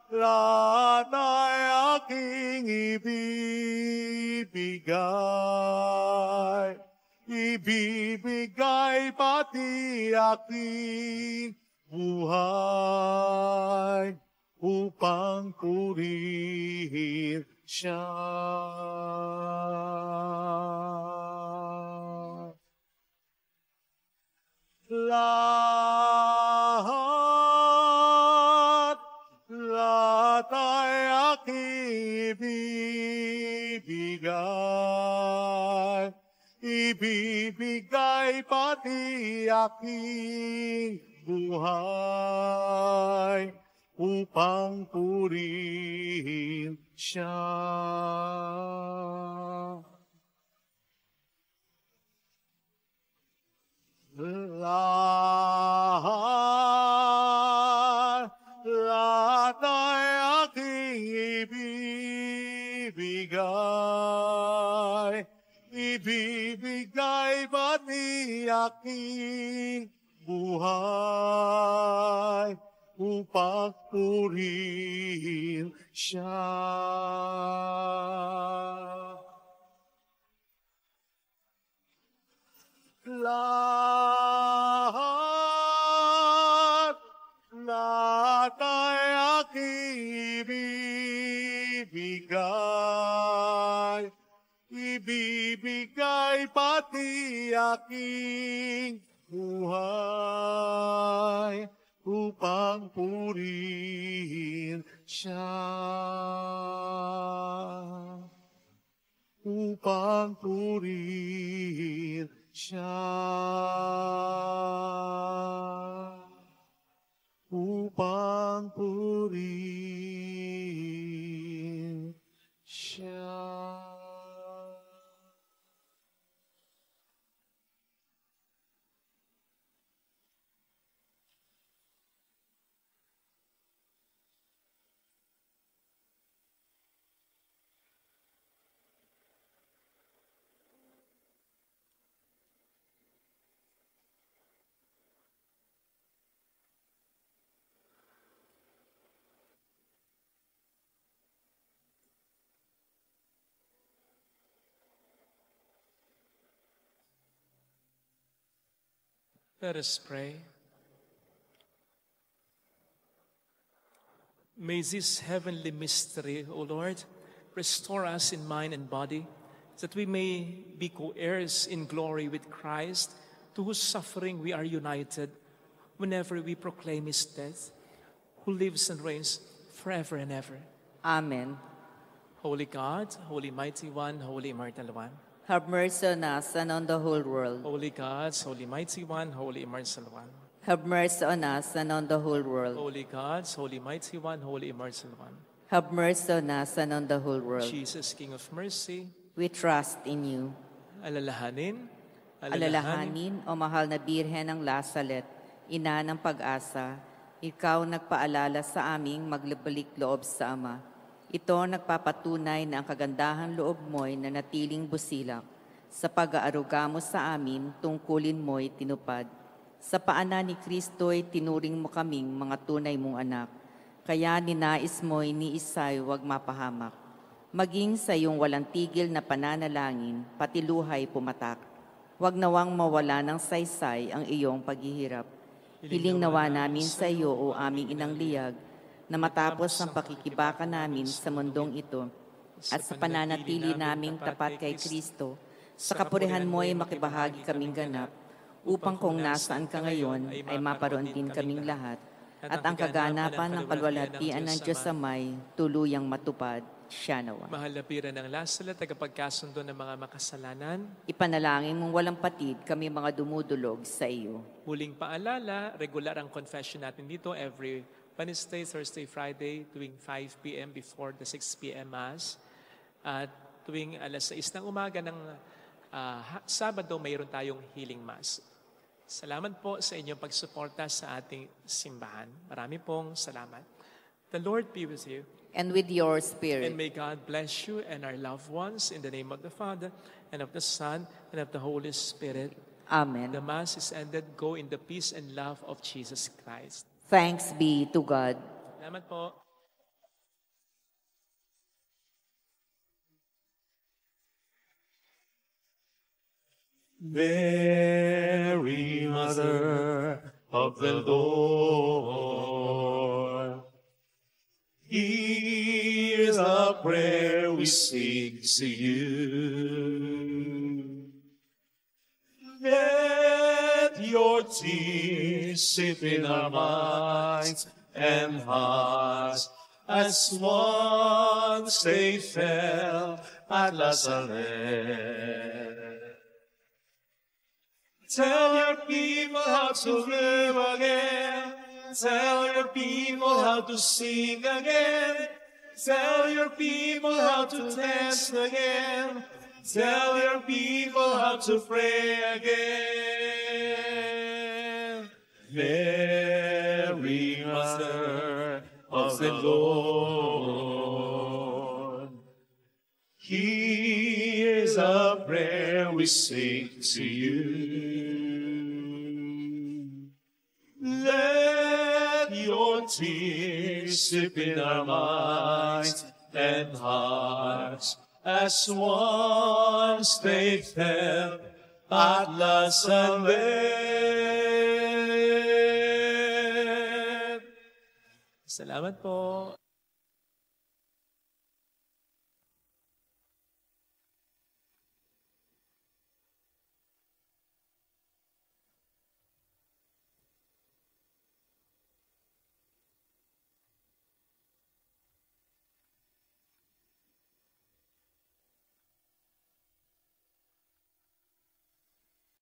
Speaker 2: Lahat ay aking ibibigay pati aking buhay upang purihin siya. Lahat ay aking ibibigay pati aking buhay upang purihin siya. Lahat ay aking ibibigay pati aking buhay upang purihin siya. Lahat ay aking ibibigay pati aking buhay upang purihin siya. Upang purihin siya. Upang purihin siya.
Speaker 3: Let us pray. May this heavenly mystery, O Lord, restore us in mind and body, that we may be co-heirs in glory with Christ, to whose suffering we are united whenever we proclaim his death, who lives and reigns forever and ever.
Speaker 5: Amen.
Speaker 3: Holy God, Holy Mighty One, Holy Immortal One.
Speaker 5: Have mercy on us and on the whole world.
Speaker 3: Holy God, Holy Mighty One, Holy Immortal One.
Speaker 5: Have mercy on us and on the whole world.
Speaker 3: Holy Gods, Holy Mighty One, Holy Immortal One.
Speaker 5: Have mercy on us and on the whole world.
Speaker 3: Jesus, King of Mercy,
Speaker 5: We trust in you.
Speaker 3: alalahanin,
Speaker 5: Alalahanin, o mahal na Birhen ng Lasalet, ina ng pag-asa, ikaw nagpaalala sa aming maglabalik loob sa Ama. Ito nagpapatunay na ang kagandahan loob mo'y nanatiling busilak. Sa pag-aaruga mo sa amin, tungkulin mo'y tinupad. Sa paanan ni Kristo'y tinuring mo kaming mga tunay mong anak. Kaya ninais mo'y ni Isay huwag mapahamak. Maging sa iyong walang tigil na pananalangin, pati luhay pumatak. Huwag nawang mawala ng saysay ang iyong paghihirap. Hiling nawa namin sa iyo, o aming inang liyag, na matapos ang pakikibaka namin sa mundong ito at sa pananatili naming tapat kay Kristo, sa kapurihan mo ay makibahagi kaming ganap, upang kung nasaan ka ngayon ay maparoon din kaming lahat, at ang kaganapan ng kalwalhatian ng Diyos Amay tuluyang matupad. Siya nawa.
Speaker 3: Mahal na Bira ng Lasalet, tagapagkasundo ng mga makasalanan.
Speaker 5: Ipanalangin mong walang patid kami mga dumudulog sa iyo.
Speaker 3: Huling paalala, regular ang confession natin dito every Wednesday, Thursday, Friday, tuwing 5 p.m. before the 6 p.m. Mass. At tuwing alas 6 ng umaga ng Sabado, mayroon tayong healing Mass. Salamat po sa inyong pagsuporta sa ating simbahan. Marami pong salamat. The Lord be with you.
Speaker 5: And with your spirit.
Speaker 3: And may God bless you and our loved ones in the name of the Father, and of the Son, and of the Holy Spirit.
Speaker 5: Amen.
Speaker 3: The Mass is ended. Go in the peace and love of Jesus Christ.
Speaker 5: Thanks be to God.
Speaker 3: Salamat po.
Speaker 2: Mary, Mother of the Lord, hear the prayer we sing to you. Let your tears sip in our minds and hearts as once they fell at Nazareth. Tell your people how to live again. Tell your people how to sing again. Tell your people how to dance again. Tell your people how to pray again. Mary, Mother of the Lord, here's a prayer we sing to you. Let your tears sip in our minds and hearts as once they fell at Nazareth.
Speaker 3: Salamat po.